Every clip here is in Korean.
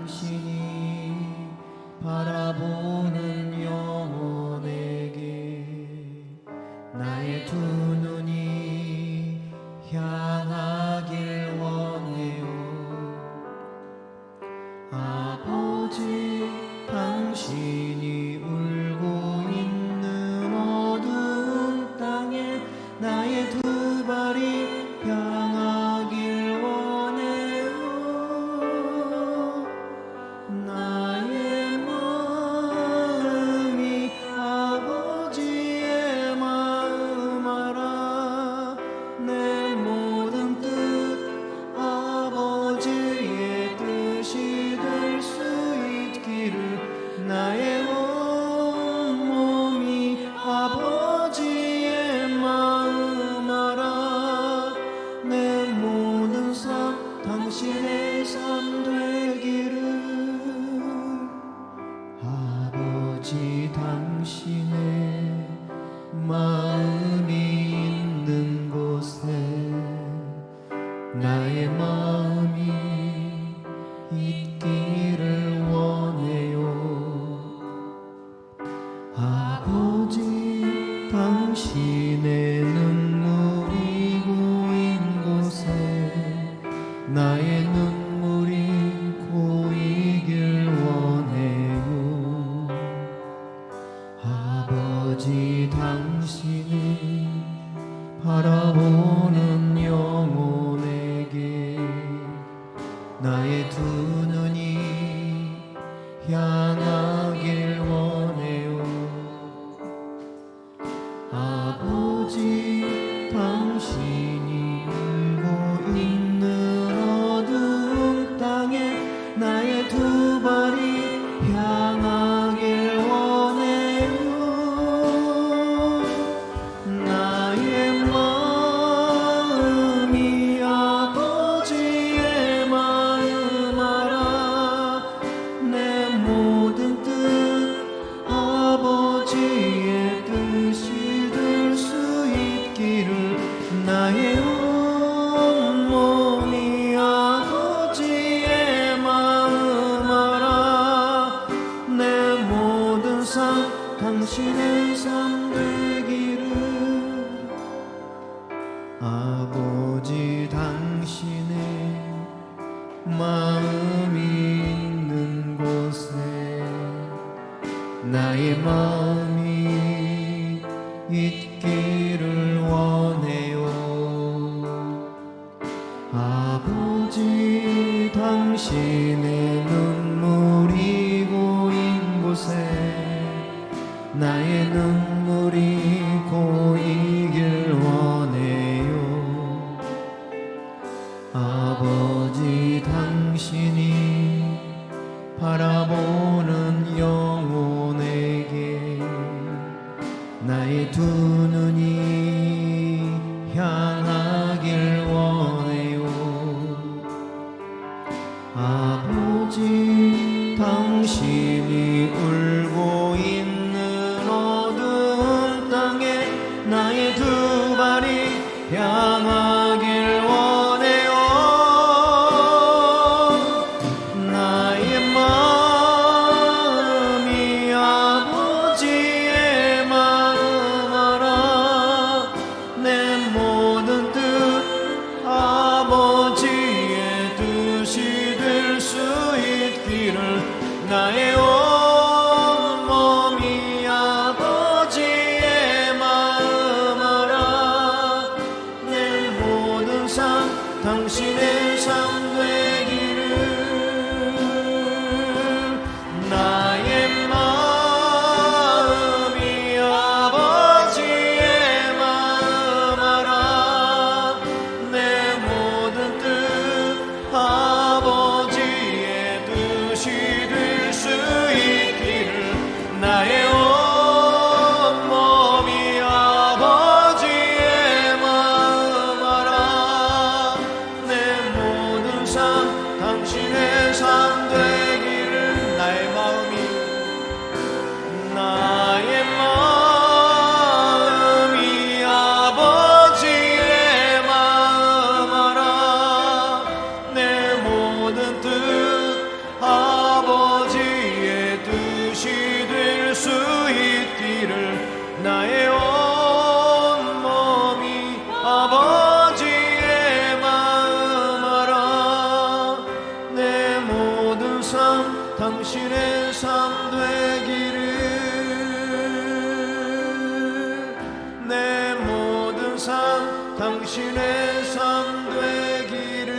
당신이 바라보는 영혼에게 나의 두 눈이 향하길 원해요. 아버지, 당신이 울고 있는 어두운 땅에 나의 두 발이 향하길 원해요. 나의 마음이 아버지의 마음 알아. 내 모든 뜻 아버지의 뜻이 될 수 있기를. 나의 온 몸이 아버지의 마음 알아. 내 모든 삶 당신의 삶 되기를. 아버지, 당신의 마음이 있는 곳에 나의 마음이 있기를 원해요. 아버지, 당신의 눈물이 고인 곳에 나의 눈물이 고이길 원해요. 아버지, 당신이 바라보는 영혼에게 나의 두 눈이 향하길 원해요. 아버지, 당신이 울고 있는 어두운 땅에 나의 두 발이 향하길 원해요. 나의 마음이 아버지의 마음 알아. 내 모든 뜻 아버지의 뜻이 될 수 있기를. 나의 온 몸이 아버지의 마음 알아. 내 모든 삶 당신의 삶 되기를. 아버지, 당신의 마음이 있는 곳에 나의 마음이 있기를 원해요. 아버지, 당신의 눈물이 고인 곳에 나의 눈물이 고이길 원해요. 아버지, 당신이 바라보는 영혼에게 나의 두 눈이 향하길 원해요. 아버지, 당신이 울고 있는 어두운 땅에 나의 두 발이 향하길 원해요. 나의 마음이 아버지의 마음 알아. 내 모든 뜻 아버지의 뜻이 될 수 있기를. 나의 온 몸이 아버지의 마음 알아. 내 모든 삶 당신의 삶 되기를. 나의 마음이 아버지의 마음 알아. 내 모든 뜻 아버지의 뜻이 될 수 있기를. 나의 온 몸이 아버지의 마음 알아. 내 모든 삶 당신의 삶 되기를. 나의 마음이 아버지의 마음 알아. 내 모든 뜻 삶 당신의 삶 되기를 내 모든 삶 당신의 삶 되기를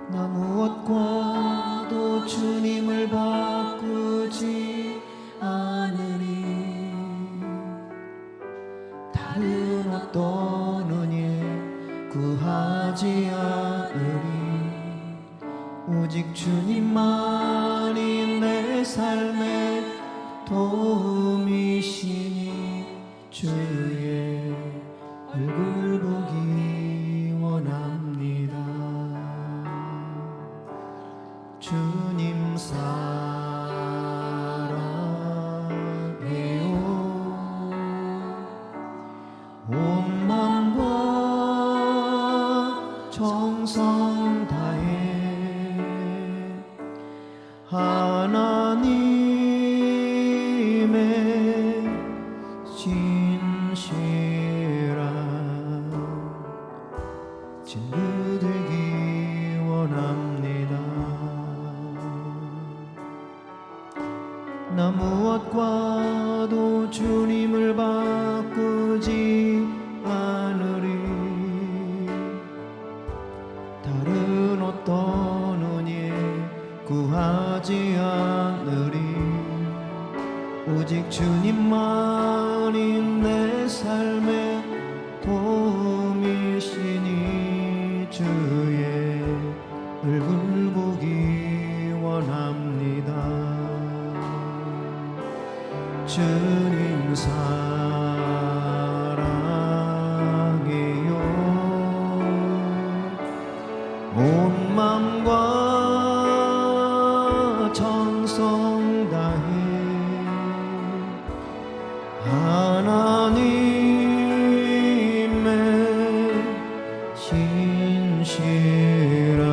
나 무엇과도 주님을 바꾸지 않으리 다른 어떤 은혜 구하지 않으리 오직 주님만이 내 삶의 도움이시니 주의 얼굴 보기 원합니다. 주님 사랑해요 온 맘과 정성 다해 하나님의 진실한 친구 되기 원합니다. 나 무엇과도 주님을 바꾸지 않으리 다른 어떤 은혜 구하지 않으리 오직 주님만이 내 삶의 도움이시니 주의 얼굴 보기 원합니다. 주님 사랑해요 온 맘과 정성 다해 하나님의 신실한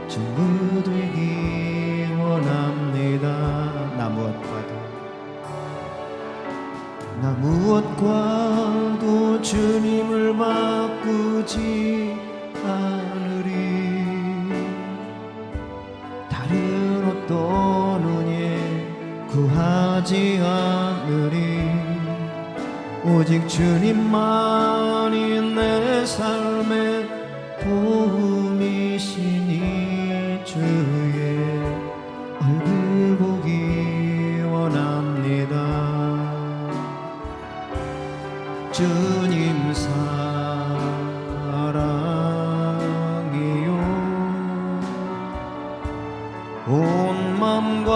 친구 되기 원합니다. 나 무엇과도 주님을 바꾸지 않으리 다른 어떤 은혜 구하지 않으리 오직 주님만이 내 삶의 도움이시니 주의 얼굴 보기 원합니다. 주님 사랑해요 온 맘과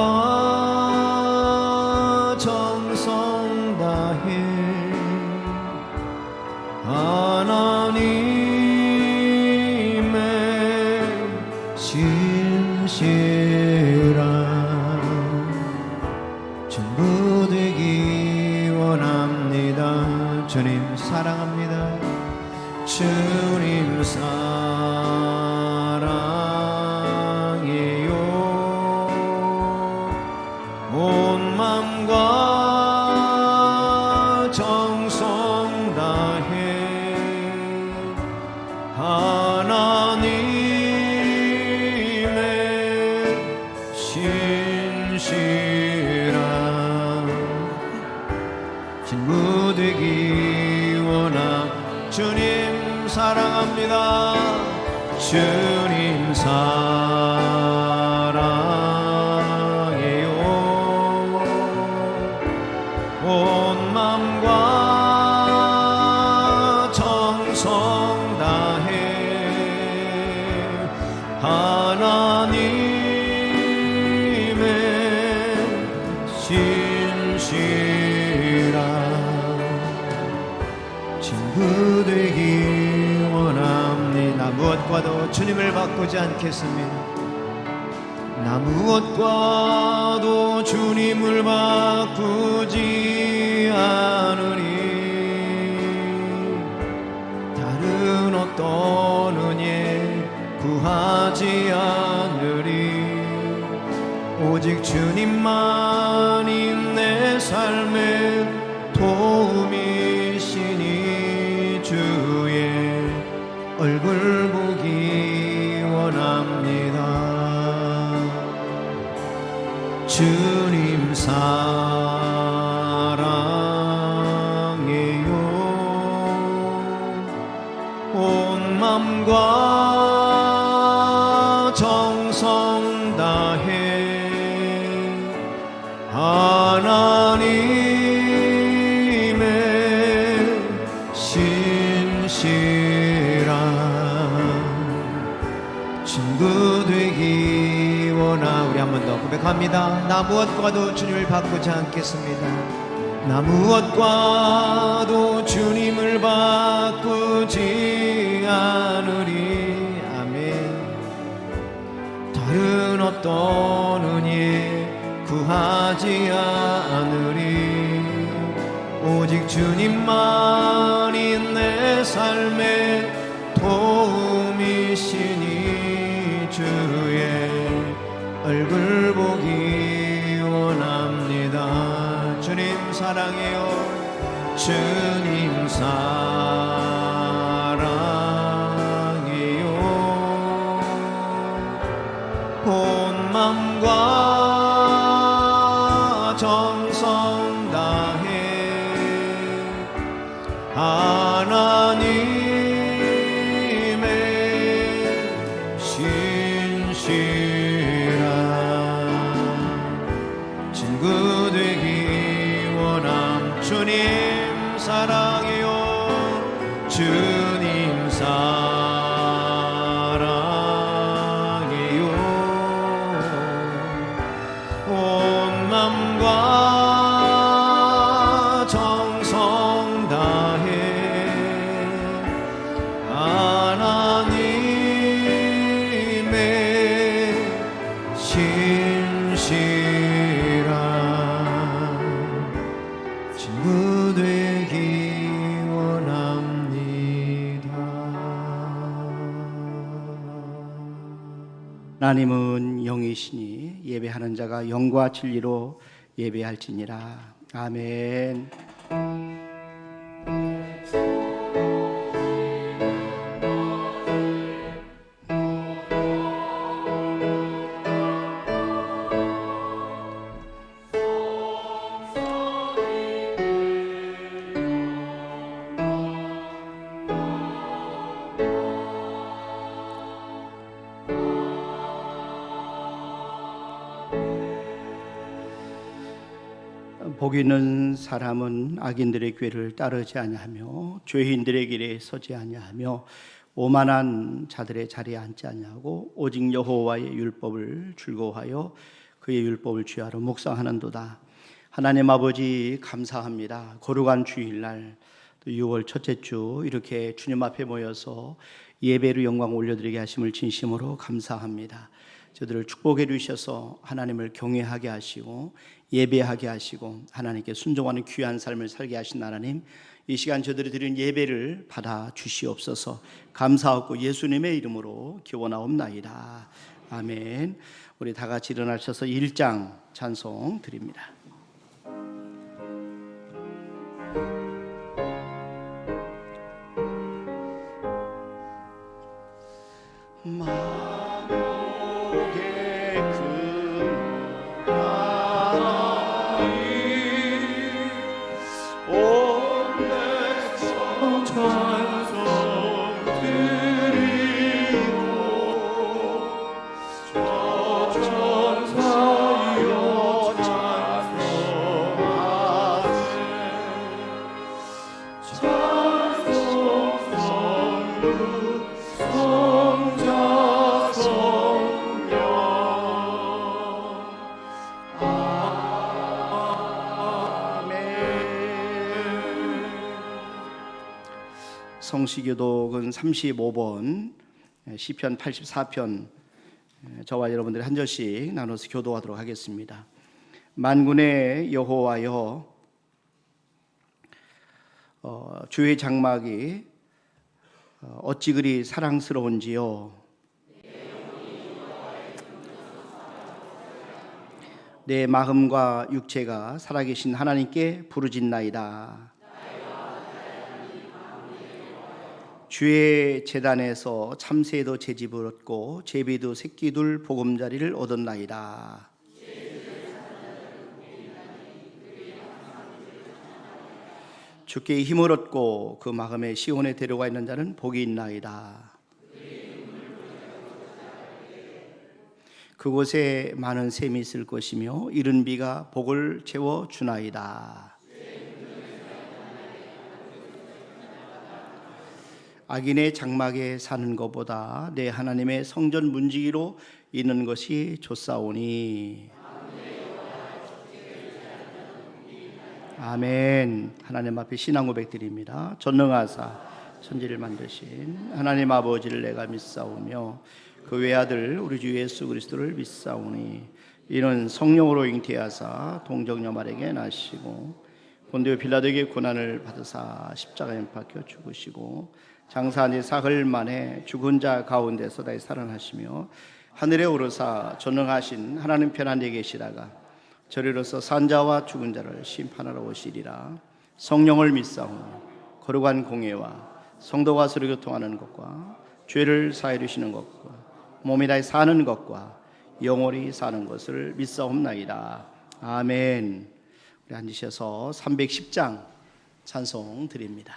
정성 다해 하나님의 신실한 친구 되기 원합니다. 주님 사랑합니다. 주님 사랑해요 온 맘과 정성 다해 하나님의 신실한 친구 되기 원합니다. 주님 사랑합니다. 주님 사랑해요 온 맘과 정성 다해 하나님의 신실한 친구 되기 원합니다. 무엇과도 주님을 바꾸지 않겠습니다. 나 무엇과도 주님을 바꾸지 않으리 다른 어떤 은혜 구하지 않으리. 오직 주님만이 내 삶의 도움이시니 주의 얼굴 보기 원합니다. 주님 사랑해요. 온 맘과 정성 다해 하나님의 신실한 친구 되기 원하. 우리 한 번 더 고백합니다. 나 무엇과도 주님을 바꾸지 않겠습니다. 나 무엇과도 주님을 바꾸지 않으리. 아멘. 다른 어떤 은혜 구하지 않으리. 오직 주님만이 내 삶의 도움이시니 주의 얼굴 보기 원합니다. 주님 사랑해요. 주님 사랑해요. 온 맘과 정성 다해 하나님의 신실한 친구 되기 원함. 주님 사랑해요. 주님 사랑해요. 온 맘과 정성 다해 하나님의 신실한 친구 되기 원합니다. 하나님은 영이시니 예배하는 자가 영과 진리로 예배할지니라. 아멘. 복 있는 사람은 악인들의 궤를 따르지 아니하며 죄인들의 길에 서지 아니하며 오만한 자들의 자리에 앉지 아니하고 오직 여호와의 율법을 즐거워하여 그의 율법을 주야로 묵상하는도다. 하나님 아버지 감사합니다. 거룩한 주일날 6월 첫째 주 이렇게 주님 앞에 모여서 예배로 영광 올려드리게 하심을 진심으로 감사합니다. 저들을 축복해 주셔서 하나님을 경외하게 하시고 예배하게 하시고 하나님께 순종하는 귀한 삶을 살게 하신 하나님, 이 시간 저들이 드린 예배를 받아 주시옵소서. 감사하고 예수님의 이름으로 기원하옵나이다. 아멘. 우리 다 같이 일어나셔서 1장 찬송 드립니다. 성시교독은 35번 시편 84편 저와 여러분들이 한 절씩 나눠서 교도하도록 하겠습니다. 만군의 여호와여, 주의 장막이 어찌 그리 사랑스러운지요. 내 마음과 육체가 살아계신 하나님께 부르짖나이다. 주의 제단에서 참새도 제집을 얻고 제비도 새끼둘 보금자리를 얻었나이다. 주께 힘을 얻고 그 마음에 시온에 데려가 있는 자는 복이 있나이다. 그곳에 많은 샘이 있을 것이며 이른 비가 복을 채워 주나이다. 악인의 장막에 사는 것보다 내 하나님의 성전 문지기로 있는 것이 좋사오니. 아멘. 하나님 앞에 신앙 고백 드립니다. 전능하사 천지를 만드신 하나님 아버지를 내가 믿사오며 그 외아들 우리 주 예수 그리스도를 믿사오니 이는 성령으로 잉태하사 동정녀말에게 나시고 본디오 빌라도에게 고난을 받으사 십자가에 못 박혀 죽으시고 장사한 지 사흘 만에 죽은 자 가운데서 다시 살아나시며 하늘에 오르사 전능하신 하나님 편안에 계시다가 저리로서 산자와 죽은 자를 심판하러 오시리라. 성령을 믿사오며 거룩한 공예와 성도가 서로 교통하는 것과 죄를 사해 주시는 것과 몸이 다시 사는 것과 영원히 사는 것을 믿사옵나이다. 아멘. 우리 앉으셔서 310장 찬송 드립니다.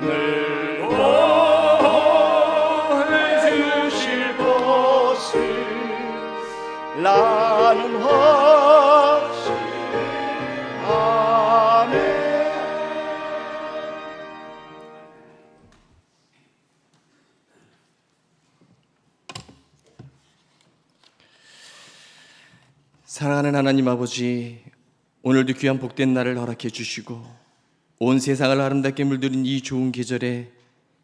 늘 보호해 주실 것을 나는 확신하네. 사랑하는 하나님 아버지, 오늘도 귀한 복된 날을 허락해 주시고 온 세상을 아름답게 물들인 이 좋은 계절에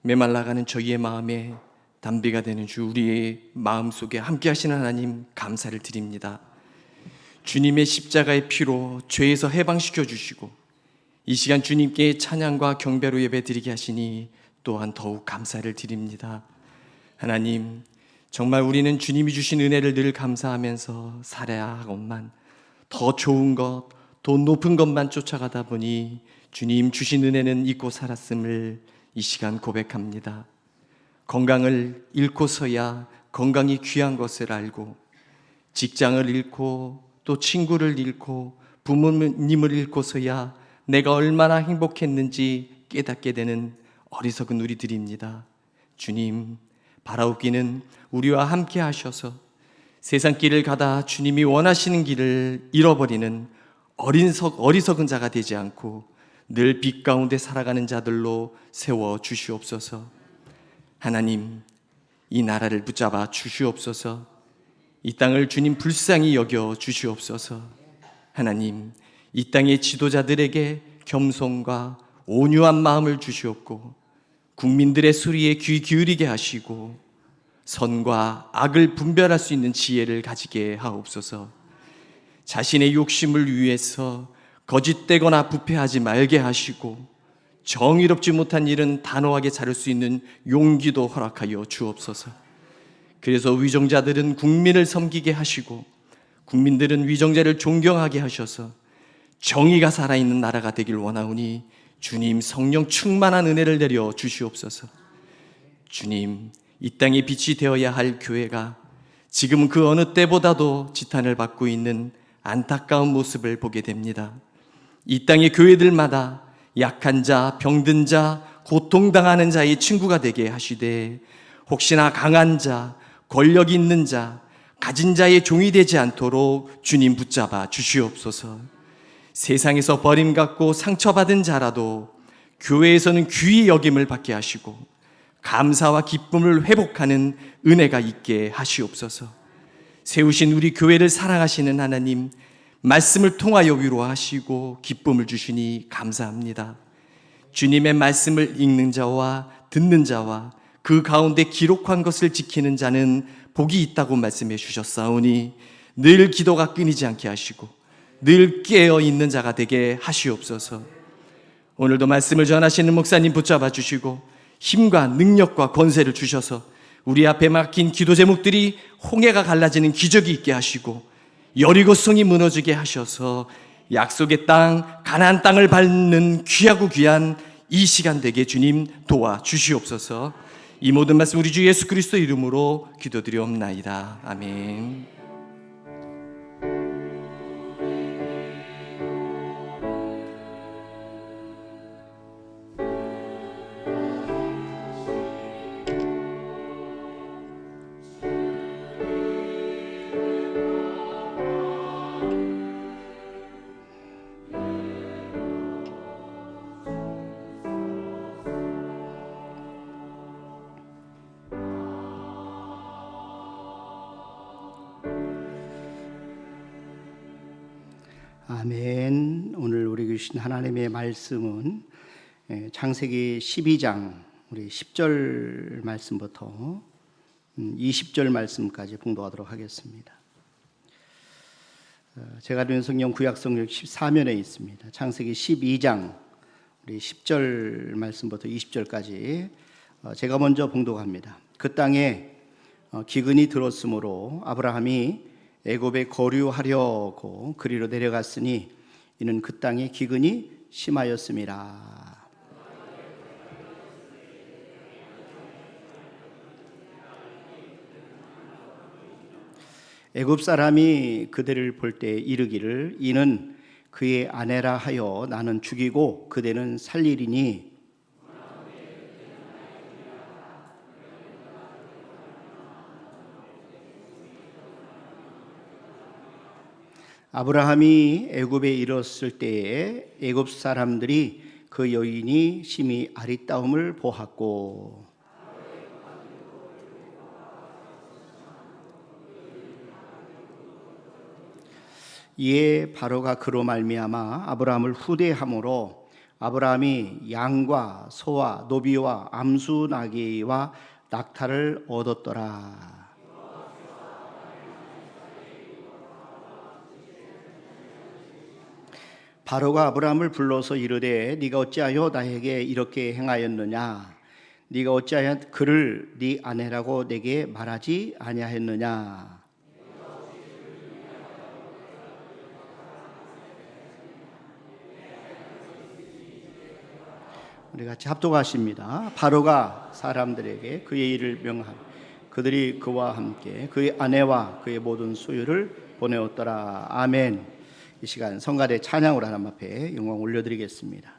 메말라가는 저희의 마음에 담비가 되는 주, 우리의 마음속에 함께 하시는 하나님 감사를 드립니다. 주님의 십자가의 피로 죄에서 해방시켜 주시고 이 시간 주님께 찬양과 경배로 예배드리게 하시니 또한 더욱 감사를 드립니다. 하나님, 정말 우리는 주님이 주신 은혜를 늘 감사하면서 살아야 하건만 더 좋은 것, 더 높은 것만 쫓아가다 보니 주님 주신 은혜는 잊고 살았음을 이 시간 고백합니다. 건강을 잃고서야 건강이 귀한 것을 알고, 직장을 잃고 또 친구를 잃고 부모님을 잃고서야 내가 얼마나 행복했는지 깨닫게 되는 어리석은 우리들입니다. 주님, 바라옵기는 우리와 함께 하셔서 세상 길을 가다 주님이 원하시는 길을 잃어버리는 어리석은 자가 되지 않고 늘 빛 가운데 살아가는 자들로 세워 주시옵소서. 하나님, 이 나라를 붙잡아 주시옵소서. 이 땅을 주님 불쌍히 여겨 주시옵소서. 하나님, 이 땅의 지도자들에게 겸손과 온유한 마음을 주시옵고 국민들의 소리에 귀 기울이게 하시고 선과 악을 분별할 수 있는 지혜를 가지게 하옵소서. 자신의 욕심을 위해서 거짓되거나 부패하지 말게 하시고 정의롭지 못한 일은 단호하게 자를 수 있는 용기도 허락하여 주옵소서. 그래서 위정자들은 국민을 섬기게 하시고 국민들은 위정자를 존경하게 하셔서 정의가 살아있는 나라가 되길 원하오니 주님, 성령 충만한 은혜를 내려 주시옵소서. 주님, 이 땅의 빛이 되어야 할 교회가 지금 그 어느 때보다도 지탄을 받고 있는 안타까운 모습을 보게 됩니다. 이 땅의 교회들마다 약한 자, 병든 자, 고통당하는 자의 친구가 되게 하시되 혹시나 강한 자, 권력 있는 자, 가진 자의 종이 되지 않도록 주님 붙잡아 주시옵소서. 세상에서 버림받고 상처받은 자라도 교회에서는 귀히 여김을 받게 하시고 감사와 기쁨을 회복하는 은혜가 있게 하시옵소서. 세우신 우리 교회를 사랑하시는 하나님, 말씀을 통하여 위로하시고 기쁨을 주시니 감사합니다. 주님의 말씀을 읽는 자와 듣는 자와 그 가운데 기록한 것을 지키는 자는 복이 있다고 말씀해 주셨사오니 늘 기도가 끊이지 않게 하시고 늘 깨어 있는 자가 되게 하시옵소서. 오늘도 말씀을 전하시는 목사님 붙잡아 주시고 힘과 능력과 권세를 주셔서 우리 앞에 막힌 기도 제목들이 홍해가 갈라지는 기적이 있게 하시고 여리고성이 무너지게 하셔서 약속의 땅, 가나안 땅을 밟는 귀하고 귀한 이 시간 되게 주님 도와주시옵소서. 이 모든 말씀 우리 주 예수 그리스도 이름으로 기도드리옵나이다. 아멘. 아멘. 오늘 우리 주신 하나님의 말씀은 창세기 12장 우리 10절 말씀부터 20절 말씀까지 봉독하도록 하겠습니다. 제가 읽은 성경 구약성경 14면에 있습니다. 창세기 12장 우리 10절 말씀부터 20절까지 제가 먼저 봉독합니다. 그 땅에 기근이 들었으므로 아브라함이 애굽에 거류하려고 그리로 내려갔으니 이는 그 땅에 기근이 심하였음이라. 애굽 사람이 그대를 볼 때 이르기를 이는 그의 아내라 하여 나는 죽이고 그대는 살리리니 아브라함이 애굽에 이르렀을 때에 애굽 사람들이 그 여인이 심히 아리따움을 보았고 이에 바로가 그로 말미암아 아브라함을 후대함으로 아브라함이 양과 소와 노비와 암수 나귀와 낙타를 얻었더라. 바로가 아브라함을 불러서 이르되 네가 어찌하여 나에게 이렇게 행하였느냐? 네가 어찌하여 그를 네 아내라고 내게 말하지 아니하였느냐? 우리 같이 합독하십니다. 바로가 사람들에게 그의 일을 명하며 그들이 그와 함께 그의 아내와 그의 모든 소유를 보내었더라. 아멘. 이 시간 성가대 찬양으로 하나님 앞에 영광 올려드리겠습니다.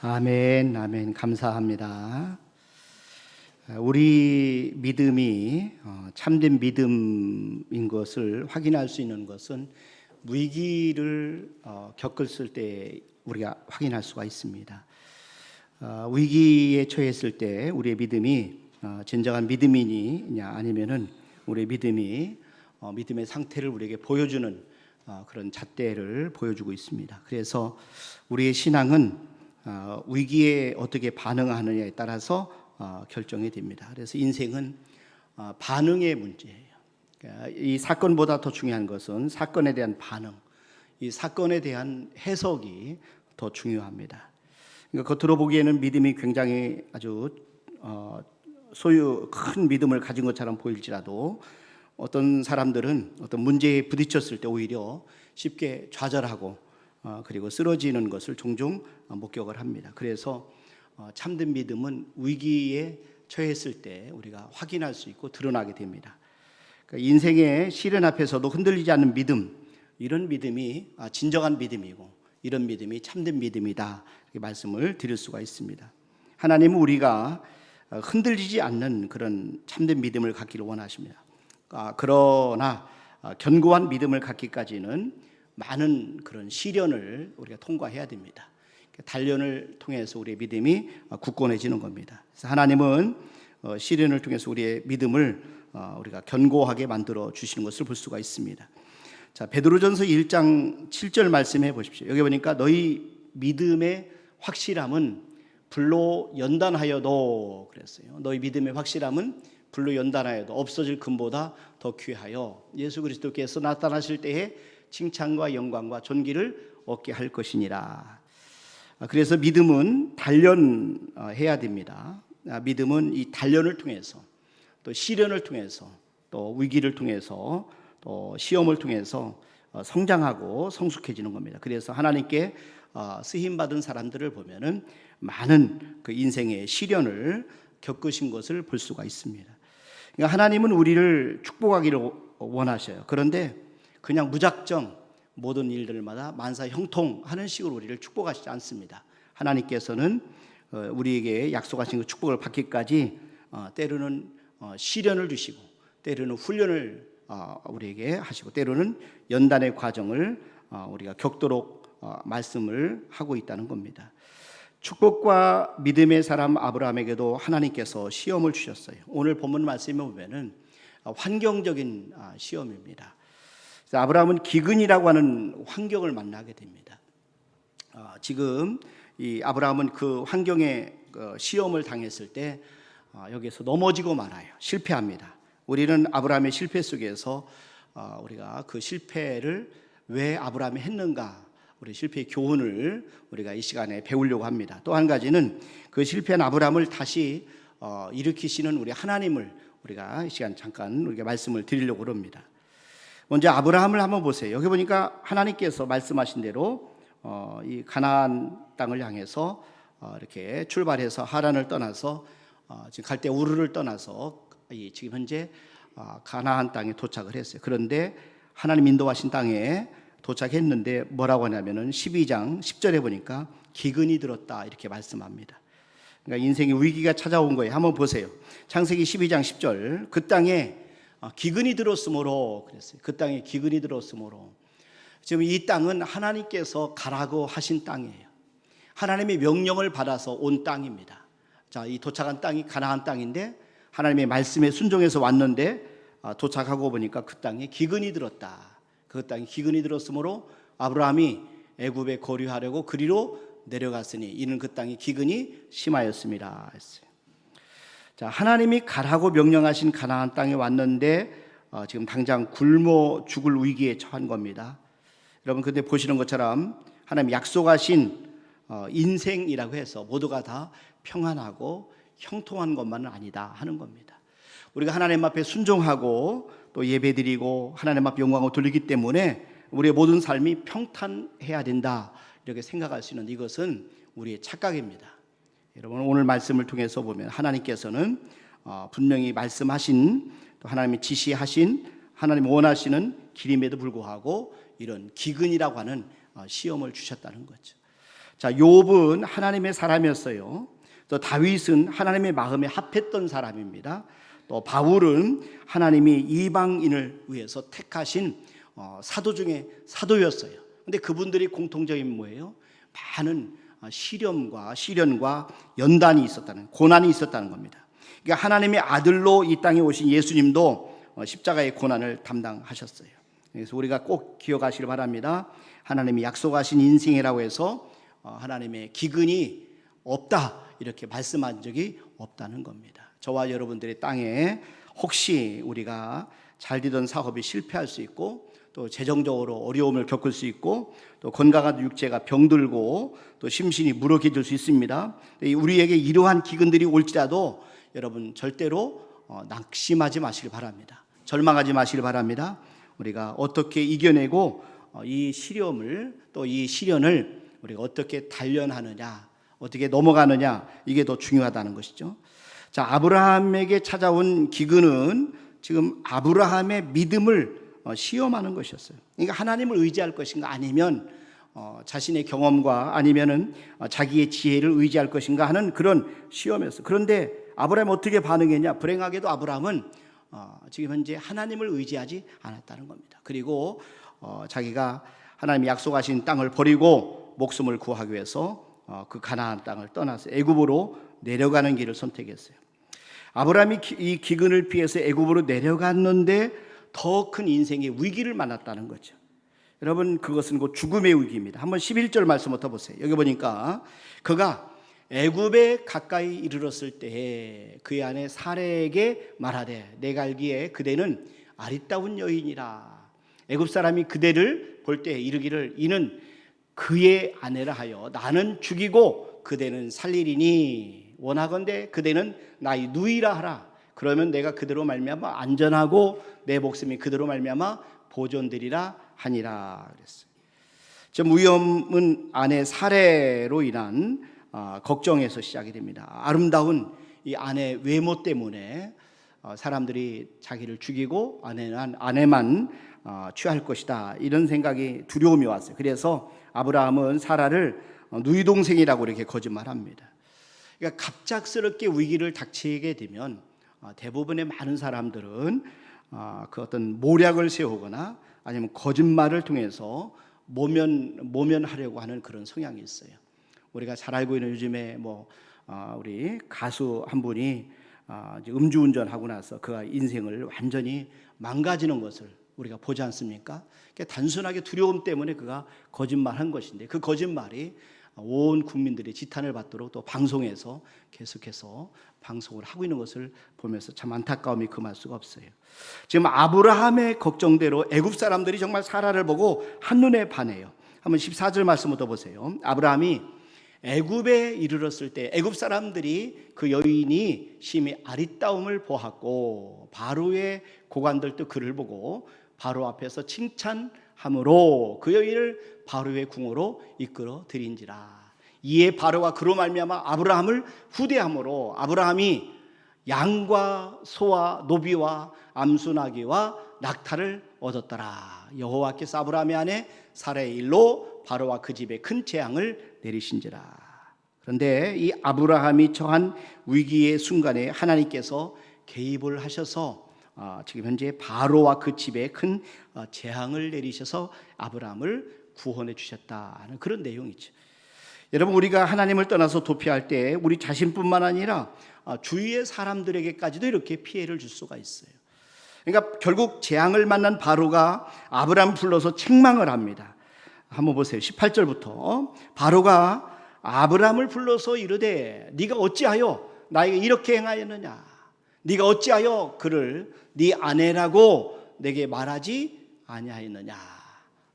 아멘, 아멘. 감사합니다. 우리 믿음이 참된 믿음인 것을 확인할 수 있는 것은 위기를 겪었을 때 우리가 확인할 수가 있습니다. 위기에 처했을 때 우리의 믿음이 진정한 믿음이냐 아니면은 우리의 믿음이 믿음의 상태를 우리에게 보여주는 그런 잣대를 보여주고 있습니다. 그래서 우리의 신앙은 위기에 어떻게 반응하느냐에 따라서 결정이 됩니다. 그래서 인생은 반응의 문제예요. 이 사건보다 더 중요한 것은 사건에 대한 반응, 이 사건에 대한 해석이 더 중요합니다. 그러니까 겉으로 보기에는 믿음이 굉장히 아주 소유 큰 믿음을 가진 것처럼 보일지라도 어떤 사람들은 어떤 문제에 부딪혔을 때 오히려 쉽게 좌절하고 그리고 쓰러지는 것을 종종 목격을 합니다. 그래서 참된 믿음은 위기에 처했을 때 우리가 확인할 수 있고 드러나게 됩니다. 그러니까 인생의 시련 앞에서도 흔들리지 않는 믿음, 이런 믿음이 진정한 믿음이고 이런 믿음이 참된 믿음이다, 이렇게 말씀을 드릴 수가 있습니다. 하나님은 우리가 흔들리지 않는 그런 참된 믿음을 갖기를 원하십니다. 그러나 견고한 믿음을 갖기까지는 많은 그런 시련을 우리가 통과해야 됩니다. 단련을 통해서 우리의 믿음이 굳건해지는 겁니다. 그래서 하나님은 시련을 통해서 우리의 믿음을 우리가 견고하게 만들어 주시는 것을 볼 수가 있습니다. 자, 베드로전서 1장 7절 말씀해 보십시오. 여기 보니까 너희 믿음의 확실함은 불로 연단하여도 그랬어요. 너희 믿음의 확실함은 불로 연단하여도 없어질 금보다 더 귀하여 예수 그리스도께서 나타나실 때에 칭찬과 영광과 존귀를 얻게 할 것이니라. 그래서 믿음은 단련해야 됩니다. 믿음은 이 단련을 통해서 또 시련을 통해서 또 위기를 통해서 또 시험을 통해서 성장하고 성숙해지는 겁니다. 그래서 하나님께 쓰임 받은 사람들을 보면은 많은 그 인생의 시련을 겪으신 것을 볼 수가 있습니다. 그러니까 하나님은 우리를 축복하기를 원하셔요. 그런데 그냥 무작정 모든 일들마다 만사 형통하는 식으로 우리를 축복하시지 않습니다. 하나님께서는 우리에게 약속하신 그 축복을 받기까지 때로는 시련을 주시고 때로는 훈련을 우리에게 하시고 때로는 연단의 과정을 우리가 겪도록 말씀을 하고 있다는 겁니다. 축복과 믿음의 사람 아브라함에게도 하나님께서 시험을 주셨어요. 오늘 본문 말씀에 보면은 환경적인 시험입니다. 그래서 아브라함은 기근이라고 하는 환경을 만나게 됩니다. 지금 이 아브라함은 그 환경에 시험을 당했을 때 여기에서 넘어지고 말아요. 실패합니다. 우리는 아브라함의 실패 속에서 우리가 그 실패를 왜 아브라함이 했는가, 우리 실패의 교훈을 우리가 이 시간에 배우려고 합니다. 또 한 가지는 그 실패한 아브라함을 다시 일으키시는 우리 하나님을 우리가 이 시간 잠깐 우리가 말씀을 드리려고 합니다. 먼저 아브라함을 한번 보세요. 여기 보니까 하나님께서 말씀하신 대로 이 가나안 땅을 향해서 이렇게 출발해서 하란을 떠나서 지금 갈대 우르를 떠나서 지금 현재 가나안 땅에 도착을 했어요. 그런데 하나님 인도하신 땅에 도착했는데 뭐라고 하냐면은 12장 10절에 보니까 기근이 들었다 이렇게 말씀합니다. 그러니까 인생의 위기가 찾아온 거예요. 한번 보세요. 창세기 12장 10절 그 땅에 기근이 들었으므로 그랬어요. 그 땅에 기근이 들었으므로 지금 이 땅은 하나님께서 가라고 하신 땅이에요. 하나님의 명령을 받아서 온 땅입니다. 자, 이 도착한 땅이 가나안 땅인데 하나님의 말씀에 순종해서 왔는데 도착하고 보니까 그 땅에 기근이 들었다. 그 땅에 기근이 들었으므로 아브라함이 애굽에 거류하려고 그리로 내려갔으니 이는 그 땅에 기근이 심하였습니다 했어요. 자, 하나님이 가라고 명령하신 가나안 땅에 왔는데 지금 당장 굶어 죽을 위기에 처한 겁니다. 여러분 근데 보시는 것처럼 하나님 약속하신 인생이라고 해서 모두가 다 평안하고 형통한 것만은 아니다 하는 겁니다. 우리가 하나님 앞에 순종하고 또 예배드리고 하나님 앞에 영광을 돌리기 때문에 우리의 모든 삶이 평탄해야 된다 이렇게 생각할 수 있는데 이것은 우리의 착각입니다. 여러분 오늘 말씀을 통해서 보면 하나님께서는 분명히 말씀하신 또 하나님이 지시하신 하나님 원하시는 길임에도 불구하고 이런 기근이라고 하는 시험을 주셨다는 거죠. 자, 욥은 하나님의 사람이었어요. 또 다윗은 하나님의 마음에 합했던 사람입니다. 또 바울은 하나님이 이방인을 위해서 택하신 사도 중에 사도였어요. 근데 그분들이 공통적인 뭐예요? 많은 시련과 연단이 있었다는, 고난이 있었다는 겁니다. 그러니까 하나님의 아들로 이 땅에 오신 예수님도 십자가의 고난을 담당하셨어요. 그래서 우리가 꼭 기억하시길 바랍니다. 하나님이 약속하신 인생이라고 해서 하나님의 기근이 없다 이렇게 말씀한 적이 없다는 겁니다. 저와 여러분들의 땅에 혹시 우리가 잘 되던 사업이 실패할 수 있고 또 재정적으로 어려움을 겪을 수 있고 또 건강한 육체가 병들고 또 심신이 무력해질 수 있습니다. 우리에게 이러한 기근들이 올지라도 여러분 절대로 낙심하지 마시길 바랍니다. 절망하지 마시길 바랍니다. 우리가 어떻게 이겨내고 이 시련을 또 이 시련을 우리가 어떻게 단련하느냐, 어떻게 넘어가느냐, 이게 더 중요하다는 것이죠. 자, 아브라함에게 찾아온 기근은 지금 아브라함의 믿음을 시험하는 것이었어요. 그러니까 하나님을 의지할 것인가 아니면 자신의 경험과 아니면은 자기의 지혜를 의지할 것인가 하는 그런 시험이었어요. 그런데 아브라함이 어떻게 반응했냐? 불행하게도 아브라함은 지금 현재 하나님을 의지하지 않았다는 겁니다. 그리고 자기가 하나님이 약속하신 땅을 버리고 목숨을 구하기 위해서 그 가나안 땅을 떠나서 애굽으로 내려가는 길을 선택했어요. 아브라함이 이 기근을 피해서 애굽으로 내려갔는데 더 큰 인생의 위기를 만났다는 거죠. 여러분, 그것은 곧 죽음의 위기입니다. 한번 11절 말씀부터 보세요. 여기 보니까 그가 애굽에 가까이 이르렀을 때에 그의 아내 사레에게 말하되 내가 알기에 그대는 아리따운 여인이라. 애굽 사람이 그대를 볼 때 이르기를 이는 그의 아내라 하여 나는 죽이고 그대는 살리리니 원하건대 그대는 나의 누이라 하라. 그러면 내가 그대로 말미암아 안전하고 내 목숨이 그대로 말미암아 보존되리라 하니라 그랬어요. 좀 위험은 아내 사례로 인한 걱정에서 시작이 됩니다. 아름다운 이 아내 외모 때문에 사람들이 자기를 죽이고 아내만 취할 것이다, 이런 생각이 두려움이 왔어요. 그래서 아브라함은 사라를 누이 동생이라고 이렇게 거짓말합니다. 그러니까 갑작스럽게 위기를 닥치게 되면 대부분의 많은 사람들은 그 어떤 모략을 세우거나 아니면 거짓말을 통해서 모면하려고 하는 그런 성향이 있어요. 우리가 잘 알고 있는 요즘에 우리 가수 한 분이 음주운전하고 나서 그가 인생을 완전히 망가지는 것을 우리가 보지 않습니까? 단순하게 두려움 때문에 그가 거짓말한 것인데 그 거짓말이 온 국민들이 지탄을 받도록 또 방송에서 계속해서 방송을 하고 있는 것을 보면서 참 안타까움이 금할 수가 없어요. 지금 아브라함의 걱정대로 애굽 사람들이 정말 사라를 보고 한눈에 반해요. 한번 14절 말씀부터 보세요. 아브라함이 애굽에 이르렀을 때 애굽 사람들이 그 여인이 심히 아리따움을 보았고 바로의 고관들도 그를 보고 바로 앞에서 칭찬함으로 그 여인을 바로의 궁으로 이끌어 들인지라. 이에 바로가 그로 말미암아 아브라함을 후대함으로 아브라함이 양과 소와 노비와 암수나귀와 낙타를 얻었더라. 여호와께서 아브라함의 아내 사라의 일로 바로와 그 집에 큰 재앙을 내리신지라. 그런데 이 아브라함이 처한 위기의 순간에 하나님께서 개입을 하셔서 지금 현재 바로와 그 집에 큰 재앙을 내리셔서 아브라함을 구원해 주셨다는 그런 내용이죠. 여러분, 우리가 하나님을 떠나서 도피할 때 우리 자신뿐만 아니라 주위의 사람들에게까지도 이렇게 피해를 줄 수가 있어요. 그러니까 결국 재앙을 만난 바로가 아브라함 불러서 책망을 합니다. 한번 보세요. 18절부터 바로가 아브라함을 불러서 이르되 네가 어찌하여 나에게 이렇게 행하였느냐? 네가 어찌하여 그를 네 아내라고 내게 말하지 아니하였느냐?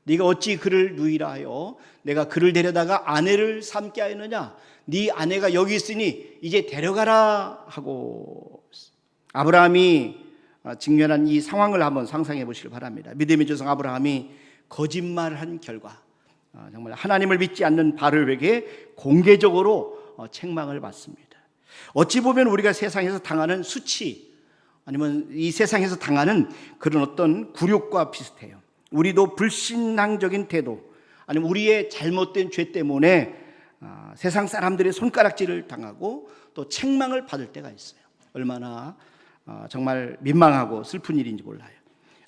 네가 어찌 그를 누이라 하여 내가 그를 데려다가 아내를 삼게 하였느냐? 네 아내가 여기 있으니 이제 데려가라 하고. 아브라함이 직면한 이 상황을 한번 상상해 보시길 바랍니다. 믿음의 조상 아브라함이 거짓말한 결과 정말 하나님을 믿지 않는 바로에게 공개적으로 책망을 받습니다. 어찌 보면 우리가 세상에서 당하는 수치 아니면 이 세상에서 당하는 그런 어떤 굴욕과 비슷해요. 우리도 불신앙적인 태도 아니면 우리의 잘못된 죄 때문에 세상 사람들의 손가락질을 당하고 또 책망을 받을 때가 있어요. 얼마나 정말 민망하고 슬픈 일인지 몰라요.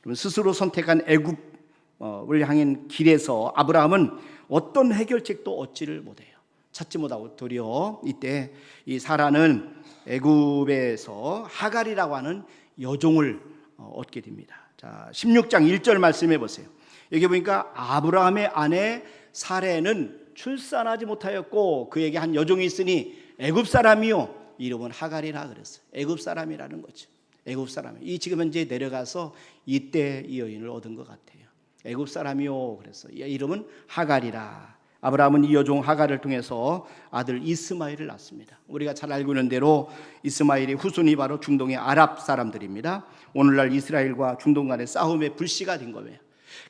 여러분, 스스로 선택한 애굽을 향한 길에서 아브라함은 어떤 해결책도 얻지를 못해요. 찾지 못하고 도리어 이때 이 사라는 애굽에서 하갈이라고 하는 여종을 얻게 됩니다. 자, 16장 1절 말씀해 보세요. 여기 보니까 아브라함의 아내 사레는 출산하지 못하였고 그에게 한 여종이 있으니 애굽 사람이요 이름은 하갈이라 그랬어요. 애굽 사람이라는 거죠. 애굽 사람이 이 지금 현재 내려가서 이때 이 여인을 얻은 것 같아요. 애굽 사람이요. 그래서 이름은 하갈이라. 아브라함은 이 여종 하갈을 통해서 아들 이스마엘을 낳습니다. 우리가 잘 알고 있는 대로 이스마엘의 후손이 바로 중동의 아랍 사람들입니다. 오늘날 이스라엘과 중동 간의 싸움의 불씨가 된 거예요.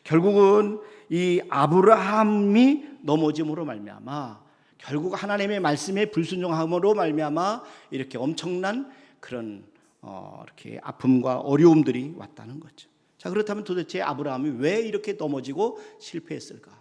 결국은 이 아브라함이 넘어짐으로 말미암아 결국 하나님의 말씀에 불순종함으로 말미암아 이렇게 엄청난 그런 이렇게 아픔과 어려움들이 왔다는 거죠. 자, 그렇다면 도대체 아브라함이 왜 이렇게 넘어지고 실패했을까?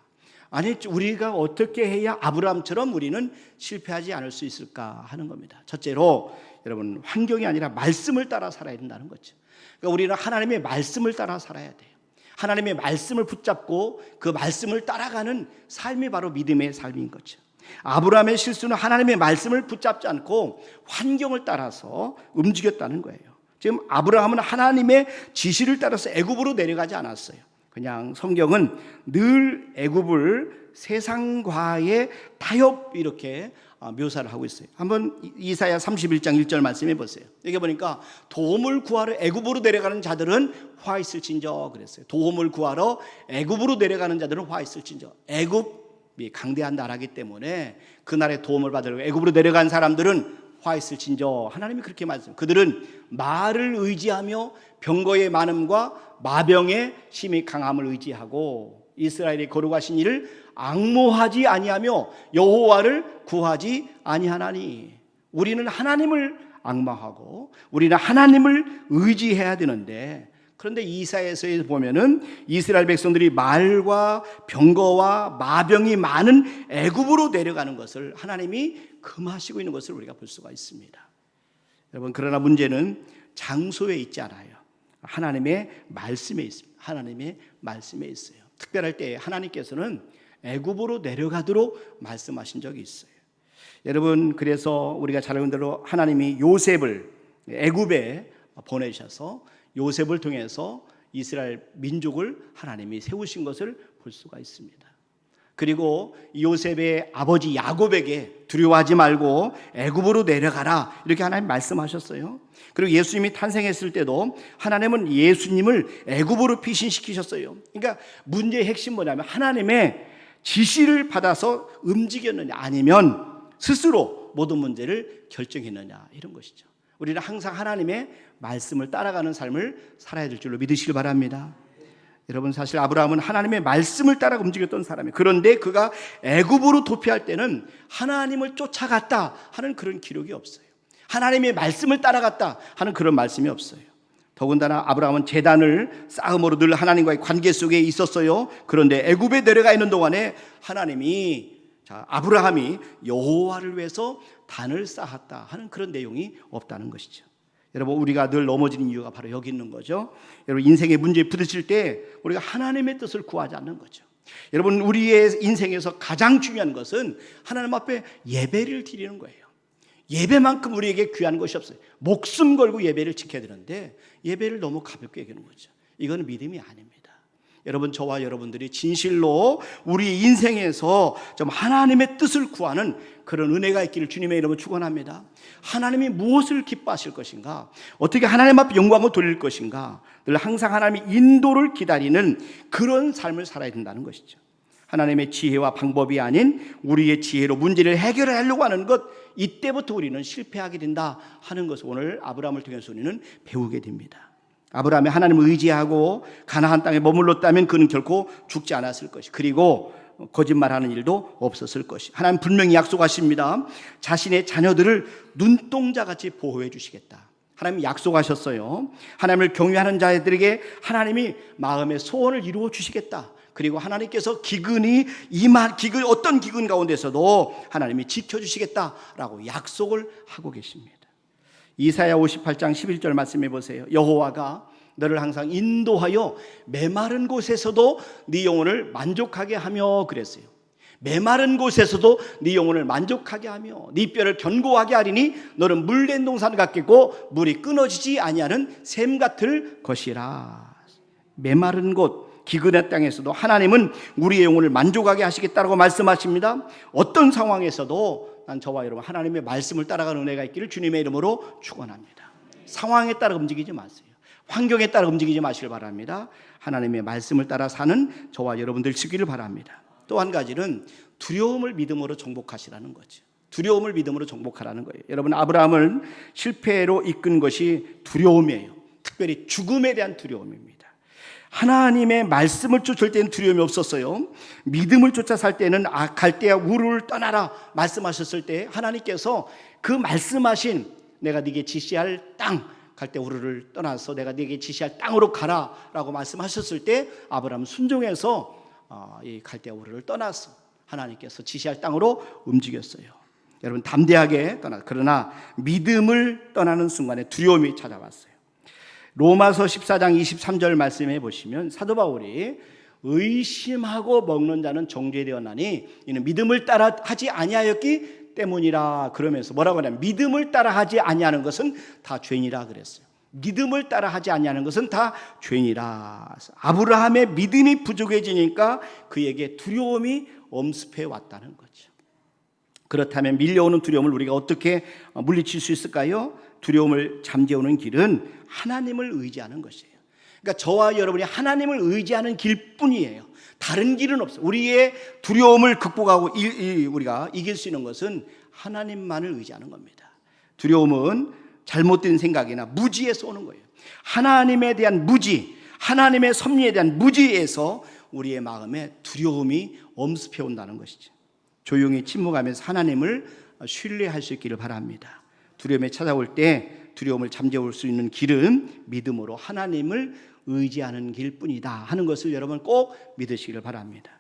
아니, 우리가 어떻게 해야 아브라함처럼 우리는 실패하지 않을 수 있을까 하는 겁니다. 첫째로 여러분, 환경이 아니라 말씀을 따라 살아야 된다는 거죠. 그러니까 우리는 하나님의 말씀을 따라 살아야 돼요. 하나님의 말씀을 붙잡고 그 말씀을 따라가는 삶이 바로 믿음의 삶인 거죠. 아브라함의 실수는 하나님의 말씀을 붙잡지 않고 환경을 따라서 움직였다는 거예요. 지금 아브라함은 하나님의 지시를 따라서 애굽으로 내려가지 않았어요. 그냥 성경은 늘 애굽을 세상과의 타협 이렇게 묘사를 하고 있어요. 한번 이사야 31장 1절 말씀해 보세요. 여기 보니까 도움을 구하러 애굽으로 내려가는 자들은 화 있을진저 그랬어요. 도움을 구하러 애굽으로 내려가는 자들은 화 있을진저. 애굽이 강대한 나라이기 때문에 그 나라의 도움을 받으려고 애굽으로 내려간 사람들은 화 있을진저. 하나님이 그렇게 말씀해요. 그들은 말을 의지하며 병거의 많음과 마병의 심히 강함을 의지하고 이스라엘의 거룩하신 이를 앙모하지 아니하며 여호와를 구하지 아니하나니. 우리는 하나님을 앙망하고 우리는 하나님을 의지해야 되는데, 그런데 이사야에서 보면은 이스라엘 백성들이 말과 병거와 마병이 많은 애굽으로 내려가는 것을 하나님이 금하시고 있는 것을 우리가 볼 수가 있습니다. 여러분, 그러나 문제는 장소에 있지 않아요. 하나님의 말씀에 있습니다. 하나님의 말씀에 있어요. 특별할 때 하나님께서는 애굽으로 내려가도록 말씀하신 적이 있어요. 여러분, 그래서 우리가 잘 아는 대로 하나님이 요셉을 애굽에 보내셔서 요셉을 통해서 이스라엘 민족을 하나님이 세우신 것을 볼 수가 있습니다. 그리고 요셉의 아버지 야곱에게 두려워하지 말고 애굽으로 내려가라 이렇게 하나님 말씀하셨어요. 그리고 예수님이 탄생했을 때도 하나님은 예수님을 애굽으로 피신시키셨어요. 그러니까 문제의 핵심 뭐냐면 하나님의 지시를 받아서 움직였느냐 아니면 스스로 모든 문제를 결정했느냐 이런 것이죠. 우리는 항상 하나님의 말씀을 따라가는 삶을 살아야 될 줄로 믿으시길 바랍니다. 여러분, 사실 아브라함은 하나님의 말씀을 따라 움직였던 사람이에요. 그런데 그가 애굽으로 도피할 때는 하나님을 쫓아갔다 하는 그런 기록이 없어요. 하나님의 말씀을 따라갔다 하는 그런 말씀이 없어요. 더군다나 아브라함은 제단을 쌓음으로 늘 하나님과의 관계 속에 있었어요. 그런데 애굽에 내려가 있는 동안에 하나님이 아브라함이 여호와를 위해서 단을 쌓았다 하는 그런 내용이 없다는 것이죠. 여러분, 우리가 늘 넘어지는 이유가 바로 여기 있는 거죠. 여러분, 인생의 문제에 부딪힐 때 우리가 하나님의 뜻을 구하지 않는 거죠. 여러분, 우리의 인생에서 가장 중요한 것은 하나님 앞에 예배를 드리는 거예요. 예배만큼 우리에게 귀한 것이 없어요. 목숨 걸고 예배를 지켜야 되는데 예배를 너무 가볍게 여기는 거죠. 이건 믿음이 아닙니다. 여러분, 저와 여러분들이 진실로 우리 인생에서 좀 하나님의 뜻을 구하는 그런 은혜가 있기를 주님의 이름으로 축원합니다. 하나님이 무엇을 기뻐하실 것인가, 어떻게 하나님 앞에 영광을 돌릴 것인가, 늘 항상 하나님의 인도를 기다리는 그런 삶을 살아야 된다는 것이죠. 하나님의 지혜와 방법이 아닌 우리의 지혜로 문제를 해결하려고 하는 것, 이때부터 우리는 실패하게 된다 하는 것을 오늘 아브라함을 통해서 우리는 배우게 됩니다. 아브라함이 하나님을 의지하고 가나안 땅에 머물렀다면 그는 결코 죽지 않았을 것이, 그리고 거짓말하는 일도 없었을 것이. 하나님 분명히 약속하십니다. 자신의 자녀들을 눈동자같이 보호해 주시겠다. 하나님 약속하셨어요. 하나님을 경외하는 자들에게 하나님이 마음의 소원을 이루어 주시겠다. 그리고 하나님께서 어떤 기근 가운데서도 하나님이 지켜주시겠다라고 약속을 하고 계십니다. 이사야 58장 11절 말씀해 보세요. 여호와가 너를 항상 인도하여 메마른 곳에서도 네 영혼을 만족하게 하며 그랬어요. 메마른 곳에서도 네 영혼을 만족하게 하며 네 뼈를 견고하게 하리니 너는 물된 동산 같겠고 물이 끊어지지 아니하는 샘 같을 것이라. 메마른 곳, 기근의 땅에서도 하나님은 우리의 영혼을 만족하게 하시겠다라고 말씀하십니다. 어떤 상황에서도 난 저와 여러분 하나님의 말씀을 따라가는 은혜가 있기를 주님의 이름으로 축원합니다. 상황에 따라 움직이지 마세요. 환경에 따라 움직이지 마시길 바랍니다. 하나님의 말씀을 따라 사는 저와 여러분들 되시기를 바랍니다. 또 한 가지는 두려움을 믿음으로 정복하시라는 거죠. 두려움을 믿음으로 정복하라는 거예요. 여러분, 아브라함을 실패로 이끈 것이 두려움이에요. 특별히 죽음에 대한 두려움입니다. 하나님의 말씀을 쫓을 때는 두려움이 없었어요. 믿음을 쫓아 살 때는 갈대아 우르를 떠나라 말씀하셨을 때 하나님께서 그 말씀하신 내가 네게 지시할 땅, 갈대아 우르를 떠나서 내가 네게 지시할 땅으로 가라라고 말씀하셨을 때 아브라함은 순종해서 이 갈대아 우르를 떠나서 하나님께서 지시할 땅으로 움직였어요. 여러분, 담대하게 그러나 믿음을 떠나는 순간에 두려움이 찾아왔어요. 로마서 14장 23절 말씀해 보시면 사도 바울이 의심하고 먹는 자는 정죄되었나니 이는 믿음을 따라 하지 아니하였기 때문이라 그러면서 뭐라고 하냐면 믿음을 따라 하지 아니하는 것은 다 죄인이라 그랬어요. 믿음을 따라 하지 아니하는 것은 다 죄인이라. 아브라함의 믿음이 부족해지니까 그에게 두려움이 엄습해 왔다는 거죠. 그렇다면 밀려오는 두려움을 우리가 어떻게 물리칠 수 있을까요? 두려움을 잠재우는 길은 하나님을 의지하는 것이에요. 그러니까 저와 여러분이 하나님을 의지하는 길뿐이에요. 다른 길은 없어요. 우리의 두려움을 극복하고 우리가 이길 수 있는 것은 하나님만을 의지하는 겁니다. 두려움은 잘못된 생각이나 무지에서 오는 거예요. 하나님에 대한 무지, 하나님의 섭리에 대한 무지에서 우리의 마음에 두려움이 엄습해 온다는 것이죠. 조용히 침묵하면서 하나님을 신뢰할 수 있기를 바랍니다. 두려움에 찾아올 때 두려움을 잠재울 수 있는 길은 믿음으로 하나님을 의지하는 길뿐이다 하는 것을 여러분 꼭 믿으시기를 바랍니다.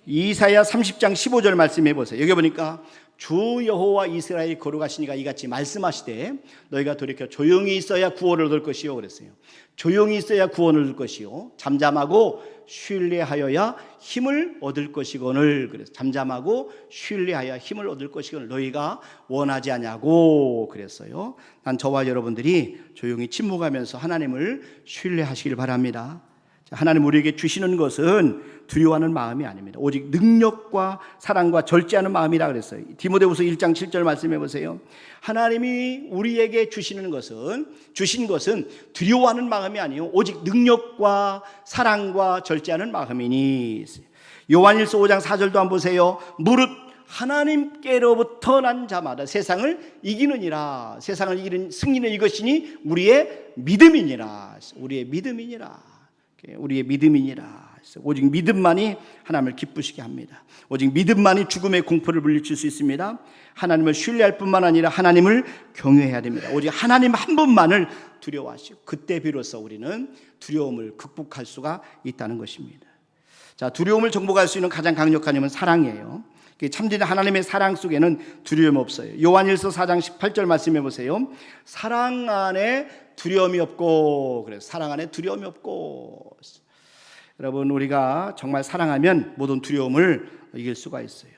이사야 30장 15절 말씀해 보세요. 여기 보니까 주 여호와 이스라엘 거룩하시니가 이같이 말씀하시되 너희가 돌이켜 조용히 있어야 구원을 얻을 것이요 그랬어요. 조용히 있어야 구원을 얻을 것이요 잠잠하고 신뢰하여야 힘을 얻을 것이거늘. 그래서 잠잠하고 신뢰하여 힘을 얻을 것이거늘 너희가 원하지 않냐고 그랬어요. 난 저와 여러분들이 조용히 침묵하면서 하나님을 신뢰하시길 바랍니다. 하나님 우리에게 주시는 것은 두려워하는 마음이 아닙니다. 오직 능력과 사랑과 절제하는 마음이라 그랬어요. 디모데후서 1장 7절 말씀해 보세요. 하나님이 우리에게 주신 것은 두려워하는 마음이 아니요 오직 능력과 사랑과 절제하는 마음이니. 요한일서 5장 4절도 한번 보세요. 무릇 하나님께로부터 난 자마다 세상을 이기느니라. 세상을 이기는 승리는 이것이니 우리의 믿음이니라. 우리의 믿음이니라. 우리의 믿음이니라. 오직 믿음만이 하나님을 기쁘시게 합니다. 오직 믿음만이 죽음의 공포를 물리칠 수 있습니다. 하나님을 신뢰할 뿐만 아니라 하나님을 경외해야 됩니다. 오직 하나님 한 분만을 두려워하시고 그때 비로소 우리는 두려움을 극복할 수가 있다는 것입니다. 자, 두려움을 정복할 수 있는 가장 강력한 힘은 사랑이에요. 참된 하나님의 사랑 속에는 두려움 없어요. 요한일서 4장 18절 말씀해 보세요. 사랑 안에 두려움이 없고, 그래서 사랑 안에 두려움이 없고. 여러분, 우리가 정말 사랑하면 모든 두려움을 이길 수가 있어요.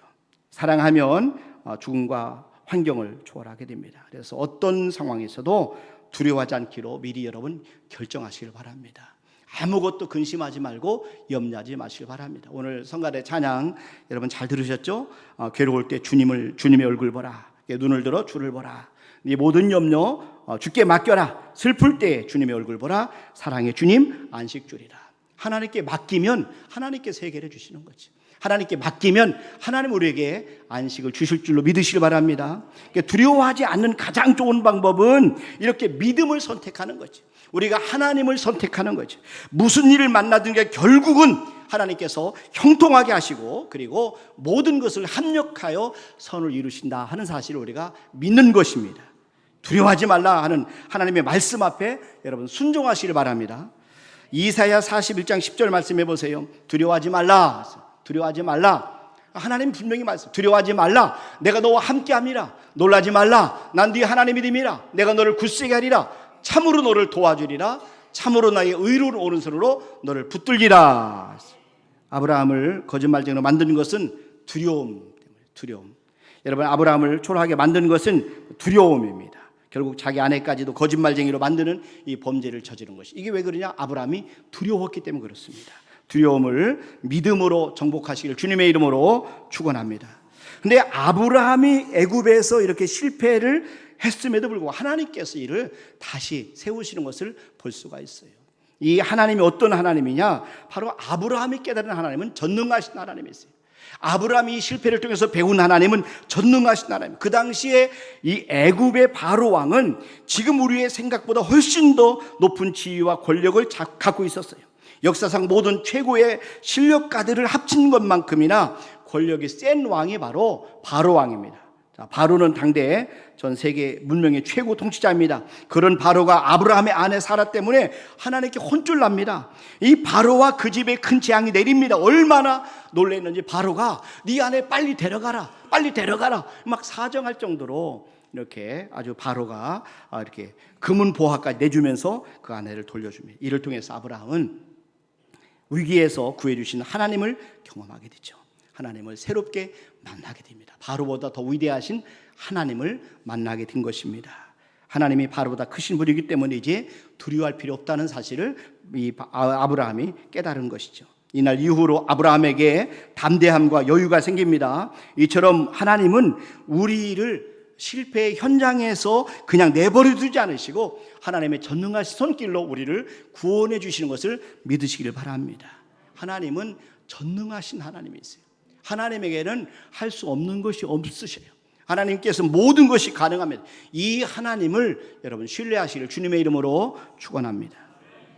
사랑하면 죽음과 환경을 초월하게 됩니다. 그래서 어떤 상황에서도 두려워하지 않기로 미리 여러분 결정하시길 바랍니다. 아무것도 근심하지 말고 염려하지 마시길 바랍니다. 오늘 성가대 찬양 여러분 잘 들으셨죠? 괴로울 때 주님의 얼굴 보라. 눈을 들어 주를 보라. 네 모든 염려 주께 맡겨라. 슬플 때 주님의 얼굴 보라. 사랑의 주님 안식 주리라. 하나님께 맡기면 하나님께서 해결해 주시는 거지. 하나님께 맡기면 하나님 우리에게 안식을 주실 줄로 믿으시길 바랍니다. 두려워하지 않는 가장 좋은 방법은 이렇게 믿음을 선택하는 거지. 우리가 하나님을 선택하는 거지. 무슨 일을 만나든 결국은 하나님께서 형통하게 하시고 그리고 모든 것을 합력하여 선을 이루신다 하는 사실을 우리가 믿는 것입니다. 두려워하지 말라 하는 하나님의 말씀 앞에 여러분 순종하시길 바랍니다. 이사야 41장 10절 말씀해 보세요. 두려워하지 말라. 두려워하지 말라. 하나님 분명히 말씀. 두려워하지 말라. 내가 너와 함께함이라. 놀라지 말라. 난 네 하나님이 됨이라. 내가 너를 굳세게 하리라. 참으로 너를 도와주리라. 참으로 나의 의로운 오른손으로 너를 붙들리라. 아브라함을 거짓말쟁이로 만드는 것은 두려움 때문에. 두려움. 여러분, 아브라함을 초라하게 만드는 것은 두려움입니다. 결국 자기 아내까지도 거짓말쟁이로 만드는 이 범죄를 저지른 것이. 이게 왜 그러냐? 아브라함이 두려웠기 때문에 그렇습니다. 두려움을 믿음으로 정복하시기를 주님의 이름으로 축원합니다. 근데 아브라함이 애굽에서 이렇게 실패를 했음에도 불구하고 하나님께서 이를 다시 세우시는 것을 볼 수가 있어요. 이 하나님이 어떤 하나님이냐? 바로 아브라함이 깨달은 하나님은 전능하신 하나님이세요. 아브라함이 실패를 통해서 배운 하나님은 전능하신 하나님. 그 당시에 이 애굽의 바로 왕은 지금 우리의 생각보다 훨씬 더 높은 지위와 권력을 갖고 있었어요. 역사상 모든 최고의 실력가들을 합친 것만큼이나 권력이 센 왕이 바로 바로 왕입니다. 자, 바로는 당대 전 세계 문명의 최고 통치자입니다. 그런 바로가 아브라함의 아내 사라 때문에 하나님께 혼쭐 납니다. 이 바로와 그 집에 큰 재앙이 내립니다. 얼마나 놀랐는지 바로가 네 아내 빨리 데려가라, 빨리 데려가라 막 사정할 정도로 이렇게 아주 바로가 이렇게 금은 보화까지 내주면서 그 아내를 돌려줍니다. 이를 통해서 아브라함은 위기에서 구해주신 하나님을 경험하게 되죠. 하나님을 새롭게 만나게 됩니다. 바로보다 더 위대하신 하나님을 만나게 된 것입니다. 하나님이 바로보다 크신 분이기 때문에 이제 두려워할 필요 없다는 사실을 이 아브라함이 깨달은 것이죠. 이날 이후로 아브라함에게 담대함과 여유가 생깁니다. 이처럼 하나님은 우리를 실패의 현장에서 그냥 내버려 두지 않으시고 하나님의 전능하신 손길로 우리를 구원해 주시는 것을 믿으시기를 바랍니다. 하나님은 전능하신 하나님이세요. 하나님에게는 할 수 없는 것이 없으셔요. 하나님께서 모든 것이 가능합니다. 이 하나님을 여러분 신뢰하시기를 주님의 이름으로 축원합니다.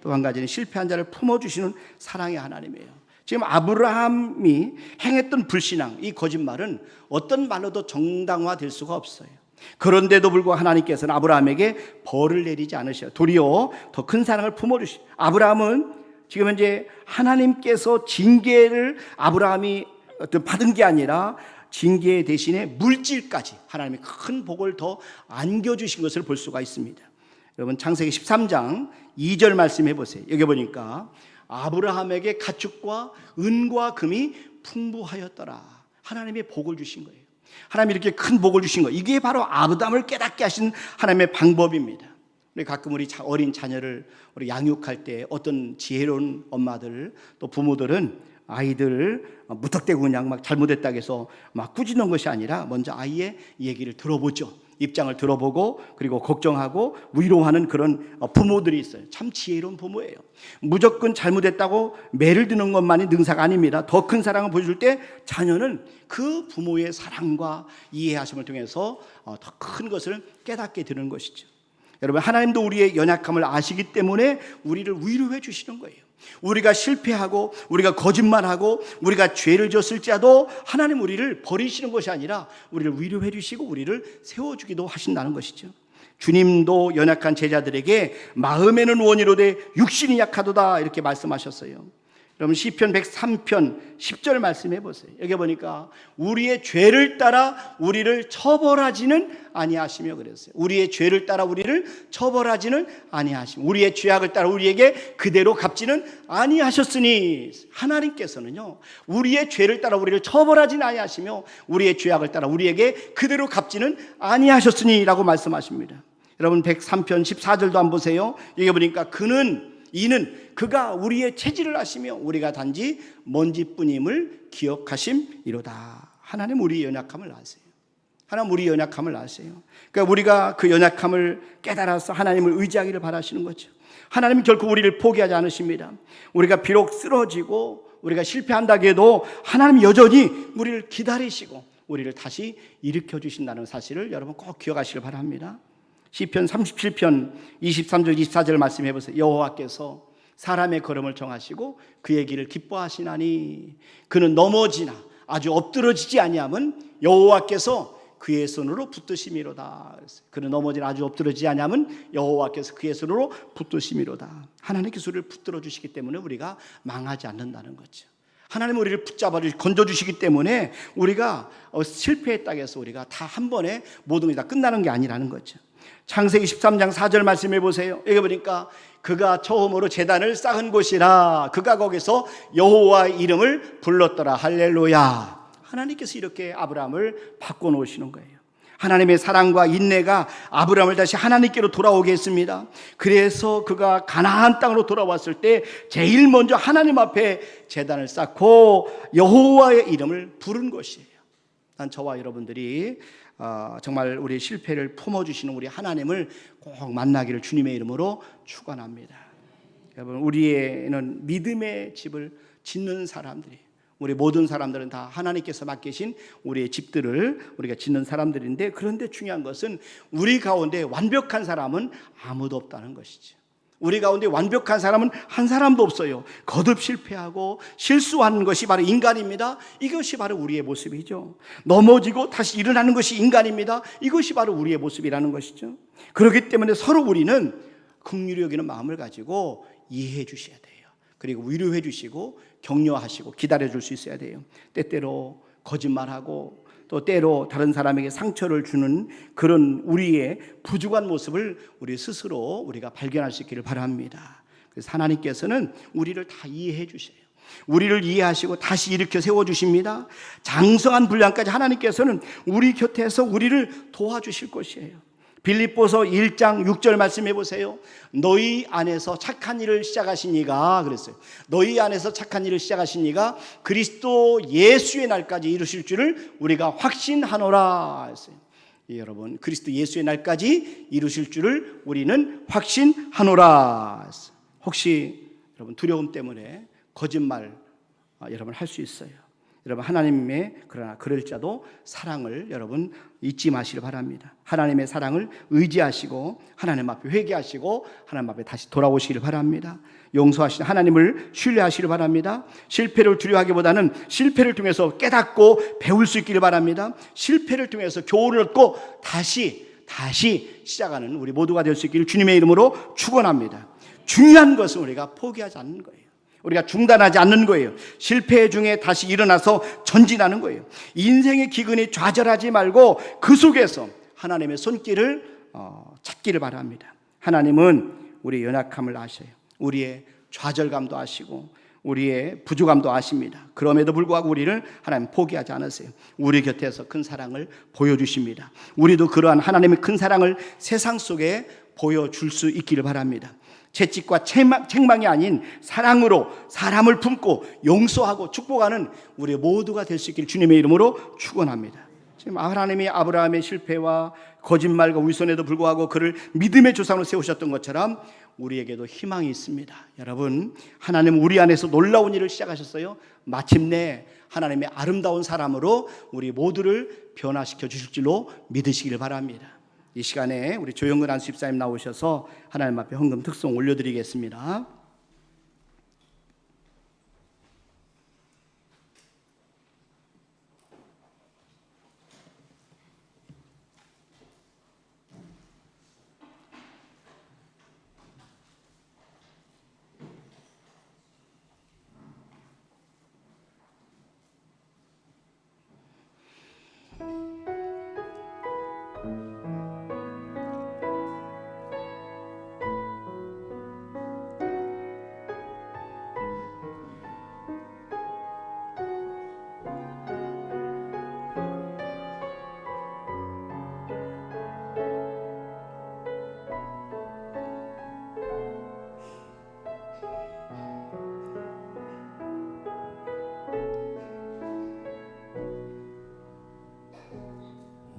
또 한 가지는 실패한 자를 품어주시는 사랑의 하나님이에요. 지금 아브라함이 행했던 불신앙, 이 거짓말은 어떤 말로도 정당화될 수가 없어요. 그런데도 불구하고 하나님께서는 아브라함에게 벌을 내리지 않으셔요. 도리어 더 큰 사랑을 품어주시죠. 아브라함은 지금 현재 하나님께서 징계를 아브라함이 받은 게 아니라 징계 대신에 물질까지 하나님이 큰 복을 더 안겨주신 것을 볼 수가 있습니다. 여러분 창세기 13장 2절 말씀해 보세요. 여기 보니까 아브라함에게 가축과 은과 금이 풍부하였더라. 하나님의 복을 주신 거예요. 하나님이 이렇게 큰 복을 주신 거예요. 이게 바로 아브라함을 깨닫게 하신 하나님의 방법입니다. 우리 가끔 우리 어린 자녀를 우리 양육할 때 어떤 지혜로운 엄마들 또 부모들은 아이들 무턱대고 그냥 막 잘못했다고 해서 막 꾸짖는 것이 아니라 먼저 아이의 얘기를 들어보죠. 입장을 들어보고 그리고 걱정하고 위로하는 그런 부모들이 있어요. 참 지혜로운 부모예요. 무조건 잘못했다고 매를 드는 것만이 능사가 아닙니다. 더 큰 사랑을 보여줄 때 자녀는 그 부모의 사랑과 이해하심을 통해서 더 큰 것을 깨닫게 되는 것이죠. 여러분 하나님도 우리의 연약함을 아시기 때문에 우리를 위로해 주시는 거예요. 우리가 실패하고 우리가 거짓말하고 우리가 죄를 졌을지라도 하나님 우리를 버리시는 것이 아니라 우리를 위로해 주시고 우리를 세워주기도 하신다는 것이죠. 주님도 연약한 제자들에게 마음에는 원이로되 육신이 약하도다 이렇게 말씀하셨어요. 여러분 시편 103편 10절 말씀해 보세요. 여기 보니까 우리의 죄를 따라 우리를 처벌하지는 아니하시며 그랬어요. 우리의 죄를 따라 우리를 처벌하지는 아니하시며 우리의 죄악을 따라 우리에게 그대로 갚지는 아니하셨으니 하나님께서는요 우리의 죄를 따라 우리를 처벌하지는 아니하시며 우리의 죄악을 따라 우리에게 그대로 갚지는 아니하셨으니 라고 말씀하십니다. 여러분 103편 14절도 한번 보세요. 여기 보니까 이는 그가 우리의 체질을 아시며 우리가 단지 먼지뿐임을 기억하심이로다. 하나님 우리의 연약함을 아세요. 하나님 우리의 연약함을 아세요. 그러니까 우리가 그 연약함을 깨달아서 하나님을 의지하기를 바라시는 거죠. 하나님은 결코 우리를 포기하지 않으십니다. 우리가 비록 쓰러지고 우리가 실패한다고 해도 하나님이 여전히 우리를 기다리시고 우리를 다시 일으켜 주신다는 사실을 여러분 꼭 기억하시길 바랍니다. 시편 37편 23절 24절 말씀해 보세요. 여호와께서 사람의 걸음을 정하시고 그의 길을 기뻐하시나니 그는 넘어지나 아주 엎드러지지 아니함은 여호와께서 그의 손으로 붙드심이로다. 그는 넘어지나 아주 엎드러지지 아니함은 여호와께서 그의 손으로 붙드심이로다. 하나님께서 우리를 붙들어 주시기 때문에 우리가 망하지 않는다는 거죠. 하나님은 우리를 붙잡아 건져주시기 때문에 우리가 실패했다고 해서 우리가 다 한 번에 모든 게 다 끝나는 게 아니라는 거죠. 창세기 13장 4절 말씀해 보세요. 여기 보니까 그가 처음으로 제단을 쌓은 곳이라 그가 거기서 여호와의 이름을 불렀더라. 할렐루야. 하나님께서 이렇게 아브라함을 바꿔놓으시는 거예요. 하나님의 사랑과 인내가 아브라함을 다시 하나님께로 돌아오게 했습니다. 그래서 그가 가나안 땅으로 돌아왔을 때 제일 먼저 하나님 앞에 제단을 쌓고 여호와의 이름을 부른 것이에요. 난 저와 여러분들이 정말 우리의 실패를 품어주시는 우리 하나님을 꼭 만나기를 주님의 이름으로 축원합니다. 여러분, 우리는 믿음의 집을 짓는 사람들이, 우리 모든 사람들은 다 하나님께서 맡기신 우리의 집들을 우리가 짓는 사람들인데, 그런데 중요한 것은 우리 가운데 완벽한 사람은 아무도 없다는 것이죠. 우리 가운데 완벽한 사람은 한 사람도 없어요. 거듭 실패하고 실수하는 것이 바로 인간입니다. 이것이 바로 우리의 모습이죠. 넘어지고 다시 일어나는 것이 인간입니다. 이것이 바로 우리의 모습이라는 것이죠. 그렇기 때문에 서로 우리는 긍휼히 여기는 마음을 가지고 이해해 주셔야 돼요. 그리고 위로해 주시고 격려하시고 기다려 줄 수 있어야 돼요. 때때로 거짓말하고 또 때로 다른 사람에게 상처를 주는 그런 우리의 부족한 모습을 우리 스스로 우리가 발견할 수 있기를 바랍니다. 그래서 하나님께서는 우리를 다 이해해 주셔요. 우리를 이해하시고 다시 일으켜 세워주십니다. 장성한 분량까지 하나님께서는 우리 곁에서 우리를 도와주실 것이에요. 빌립보서 1장 6절 말씀해 보세요. 너희 안에서 착한 일을 시작하신 이가, 그랬어요. 너희 안에서 착한 일을 시작하신 이가 그리스도 예수의 날까지 이루실 줄을 우리가 확신하노라 했어요. 여러분, 그리스도 예수의 날까지 이루실 줄을 우리는 확신하노라 했어요. 혹시 여러분 두려움 때문에 거짓말 여러분 할 수 있어요. 여러분, 하나님의 그러나 그럴 자도 사랑을 여러분 잊지 마시길 바랍니다. 하나님의 사랑을 의지하시고 하나님 앞에 회개하시고 하나님 앞에 다시 돌아오시길 바랍니다. 용서하시는 하나님을 신뢰하시길 바랍니다. 실패를 두려워하기보다는 실패를 통해서 깨닫고 배울 수 있기를 바랍니다. 실패를 통해서 교훈을 얻고 다시 시작하는 우리 모두가 될 수 있기를 주님의 이름으로 축원합니다. 중요한 것은 우리가 포기하지 않는 거예요. 우리가 중단하지 않는 거예요. 실패 중에 다시 일어나서 전진하는 거예요. 인생의 기근이 좌절하지 말고 그 속에서 하나님의 손길을 찾기를 바랍니다. 하나님은 우리의 연약함을 아셔요. 우리의 좌절감도 아시고 우리의 부족함도 아십니다. 그럼에도 불구하고 우리를 하나님 포기하지 않으세요. 우리 곁에서 큰 사랑을 보여주십니다. 우리도 그러한 하나님의 큰 사랑을 세상 속에 보여줄 수 있기를 바랍니다. 채찍과 책망이 아닌 사랑으로 사람을 품고 용서하고 축복하는 우리 모두가 될 수 있기를 주님의 이름으로 축원합니다. 지금 하나님이 아브라함의 실패와 거짓말과 위선에도 불구하고 그를 믿음의 조상으로 세우셨던 것처럼 우리에게도 희망이 있습니다. 여러분, 하나님은 우리 안에서 놀라운 일을 시작하셨어요. 마침내 하나님의 아름다운 사람으로 우리 모두를 변화시켜 주실 줄로 믿으시길 바랍니다. 이 시간에 우리 조영근 안수집사님 나오셔서 하나님 앞에 헌금 특송 올려드리겠습니다.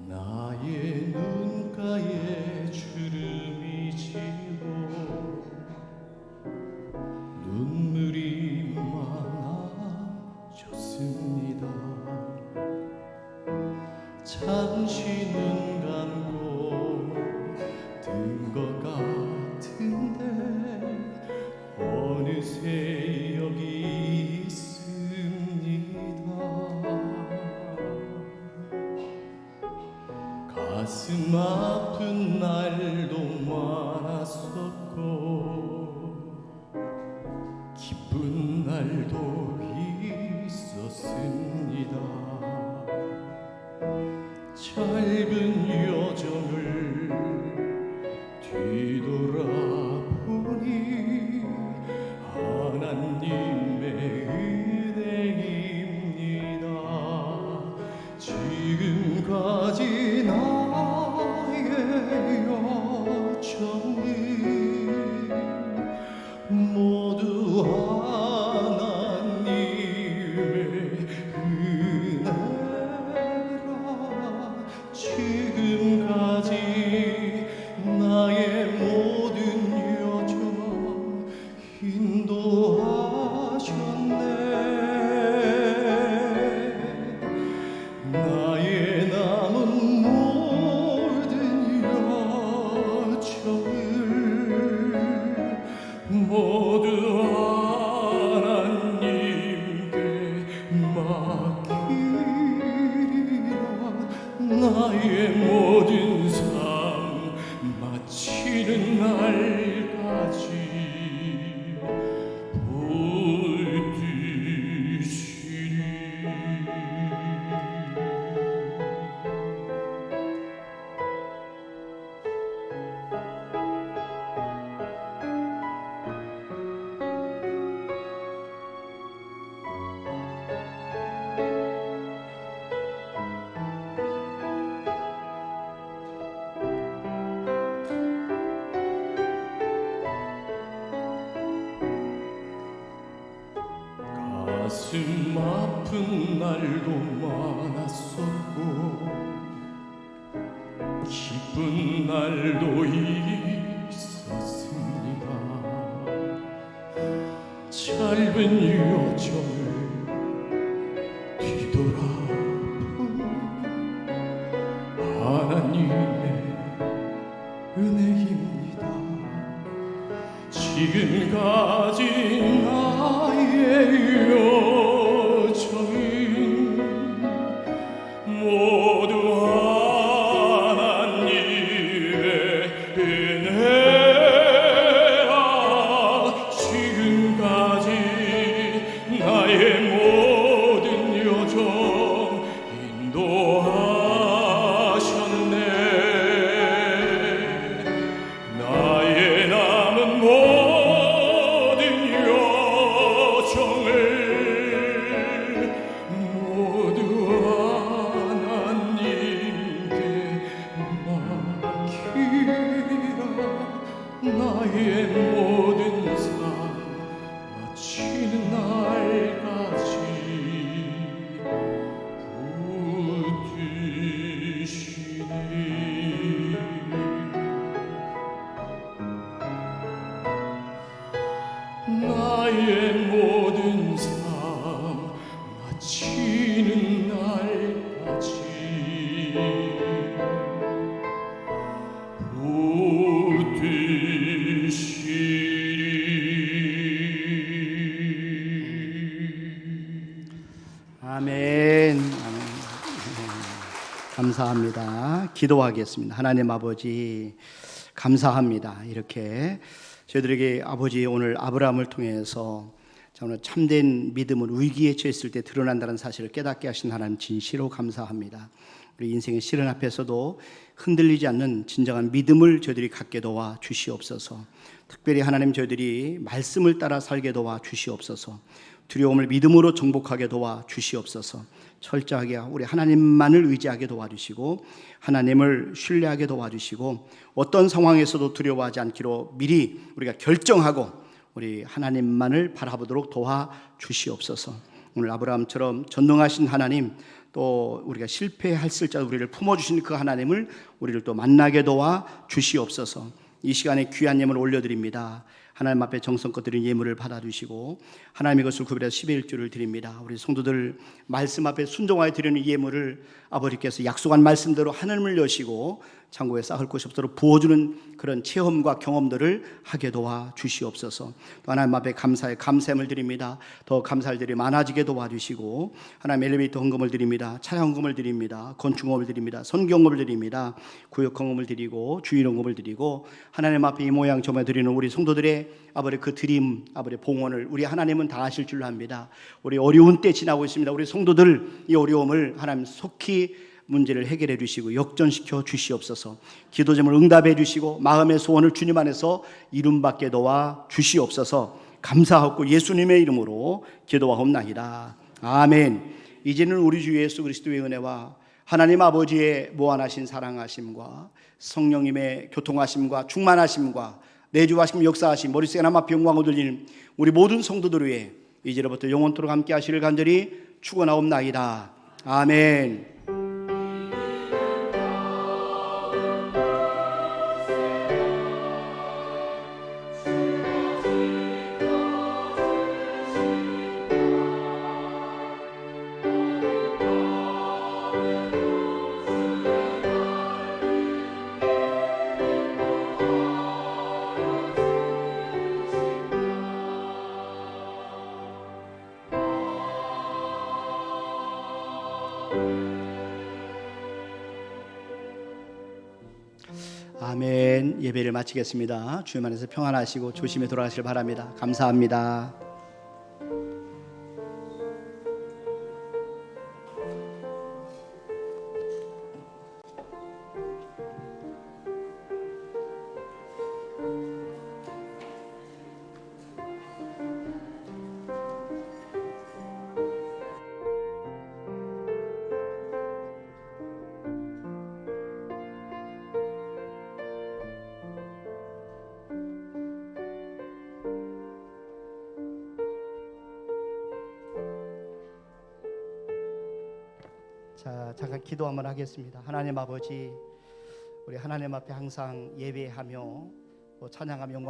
나의 눈가에 주름이 지고 눈물이 많아졌습니다. 잠시 눈 감고 든 것 같은데 어느새 여기 있습니다. 가슴 아픈 날도 많았었고 기쁜 날도 있었습니다. 짧은 여정을 뒤돌아보니 하나님의 은혜입니다. 지금까지 나의 여정은 모두 하나님의 은혜라. 마치는 날까지 붙드시리. 가슴 아픈 날도 많았었고 기쁜 날도 있었습니다. 짧은 여정을 뒤돌아본 하나님의 은혜입니다. 지금까지 나의 여정은 모두 하나님의 은혜라. 지금까지 나의 모든 여정 인도하셨네. 나의 남은 모든 여정을 모두 하나님께 맡기라. 나의 모든 삶 마치는 날까지 붙드시리. 나의 모든 삶 마치는 날까지 붙드시리. 아멘. 아멘. 감사합니다. 기도하겠습니다. 하나님 아버지 감사합니다. 이렇게 저희들에게 아버지 오늘 아브라함을 통해서 정말 참된 믿음은 위기에 처했을 때 드러난다는 사실을 깨닫게 하신 하나님 진시로 감사합니다. 우리 인생의 시련 앞에서도 흔들리지 않는 진정한 믿음을 저희들이 갖게 도와 주시옵소서. 특별히 하나님 저희들이 말씀을 따라 살게 도와 주시옵소서. 두려움을 믿음으로 정복하게 도와 주시옵소서. 철저하게 우리 하나님만을 의지하게 도와주시고 하나님을 신뢰하게 도와주시고 어떤 상황에서도 두려워하지 않기로 미리 우리가 결정하고 우리 하나님만을 바라보도록 도와주시옵소서. 오늘 아브라함처럼 전능하신 하나님, 또 우리가 실패했을지라도 우리를 품어주신 그 하나님을 우리를 또 만나게 도와주시옵소서. 이 시간에 귀한 예물 올려드립니다. 하나님 앞에 정성껏 드린 예물을 받아주시고 하나님의 것을 구별해서 11조를 드립니다. 우리 성도들 말씀 앞에 순종하여 드리는 예물을 아버지께서 약속한 말씀대로 하늘을 여시고 창고에 쌓을 곳이 없도록 부어주는 그런 체험과 경험들을 하게 도와주시옵소서. 또 하나님 앞에 감사의 감사함을 드립니다. 더 감사할 일이 많아지게 도와주시고 하나님 엘리베이터 헌금을 드립니다. 차량 헌금을 드립니다. 건축 헌금을 드립니다. 선교 헌금을 드립니다. 구역 헌금을 드리고 주일 헌금을 드리고 하나님 앞에 이 모양 저 모양 드리는 우리 성도들의 아버지 그 드림, 아버지 봉헌을 우리 하나님은 다 하실 줄로 합니다. 우리 어려운 때 지나고 있습니다. 우리 성도들 이 어려움을 하나님 속히 문제를 해결해 주시고 역전시켜 주시옵소서. 기도 제목을 응답해 주시고 마음의 소원을 주님 안에서 이룸받게 도와 주시옵소서. 감사하고 예수님의 이름으로 기도하옵나이다. 아멘. 이제는 우리 주 예수 그리스도의 은혜와 하나님 아버지의 무한하신 사랑하심과 성령님의 교통하심과 충만하심과 내주하심 역사하심 머릿속에 남아 영광을 돌리는 우리 모든 성도들 위해 이제로부터 영원토록 함께 하시를 간절히 축원하옵나이다. 아멘. 예배를 마치겠습니다. 주님 안에서 평안하시고 조심히 돌아가시길 바랍니다. 감사합니다. 자, 잠깐 기도 한번 하겠습니다. 하나님 아버지, 우리 하나님 앞에 항상 예배하며 또 찬양하며 영광